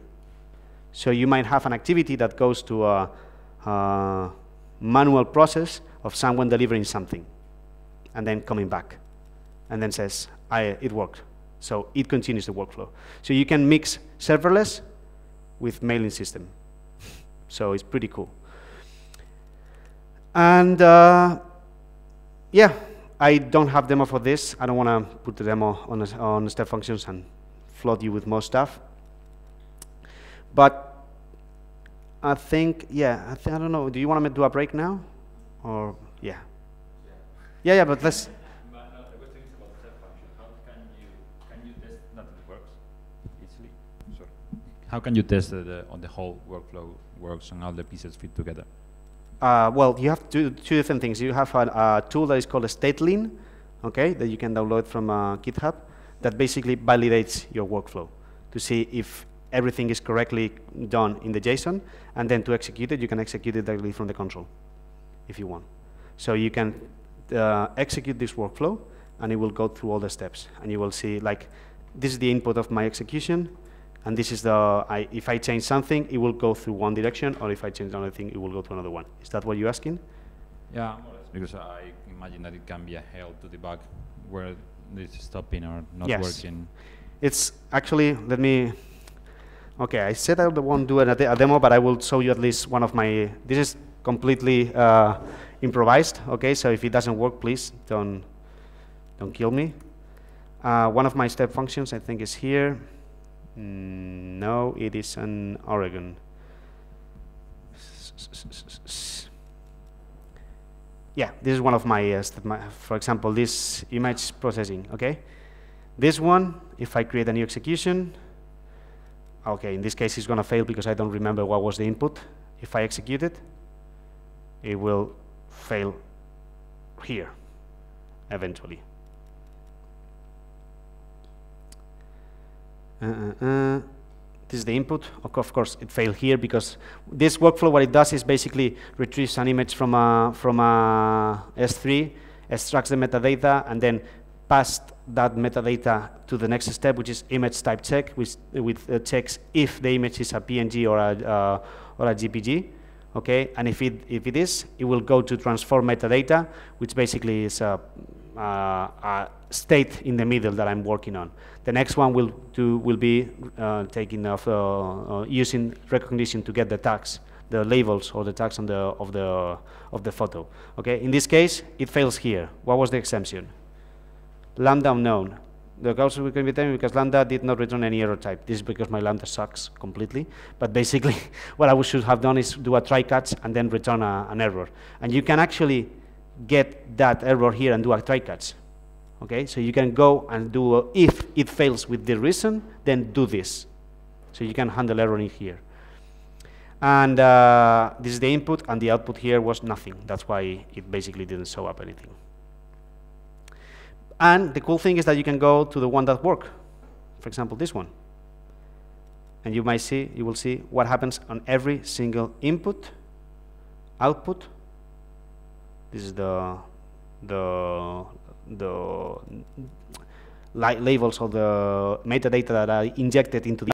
S2: So you might have an activity that goes to a manual process of someone delivering something and then coming back and then says, it worked. So it continues the workflow. So you can mix serverless with mailing system. So it's pretty cool. And yeah, I don't have demo for this. I don't want to put the demo on step functions and flood you with more stuff. But I think, yeah, I don't know. Do you want to do a break now? Or, yeah. Yeah, but let's.
S9: But no, the question is about the step function. How can you test that it works easily? Sorry. How can you test on the whole workflow works and all the pieces fit together?
S2: Well, you have two different things. You have a tool that is called a StateLean, okay, that you can download from GitHub, that basically validates your workflow to see if everything is correctly done in the JSON, and then to execute it, you can execute it directly from the console, if you want. So you can execute this workflow, and it will go through all the steps, and you will see, like, this is the input of my execution, and this is the, if I change something, it will go through one direction, or if I change another thing, it will go to another one. Is that what you're asking?
S9: Yeah, more or less, because I imagine that it can be a help to debug where it's stopping or not working.
S2: It's actually, let me, okay, I said I won't do a demo, but I will show you at least one of my, this is completely improvised, okay, so if it doesn't work, please don't kill me. One of my step functions, I think, is here. No, it is in Oregon. Yeah, this is one of my, for example, this image processing, okay? This one, if I create a new execution, okay, in this case it's going to fail because I don't remember what was the input. If I execute it, it will fail here, eventually. This is the input. Of course, it failed here because this workflow, what it does is basically retrieves an image from a S3, extracts the metadata, and then pass that metadata to the next step, which is image type check, which checks if the image is a PNG or a GPG. Okay, and if it is, it will go to transform metadata, which basically is a state in the middle that I'm working on. The next one will be taking off using recognition to get the tags, the labels or the tags on of the photo. Okay, in this case, it fails here. What was the exemption? Lambda unknown. The cause we can be telling because Lambda did not return any error type. This is because my Lambda sucks completely. But basically, what I should have done is do a try catch and then return an error. And you can actually get that error here and do a try catch. Okay, so you can go and do if it fails with the reason, then do this. So you can handle error in here. And this is the input, and the output here was nothing. That's why it basically didn't show up anything. And the cool thing is that you can go to the one that worked. For example, this one. And you will see what happens on every single input, output. This is the labels or the metadata that I injected into the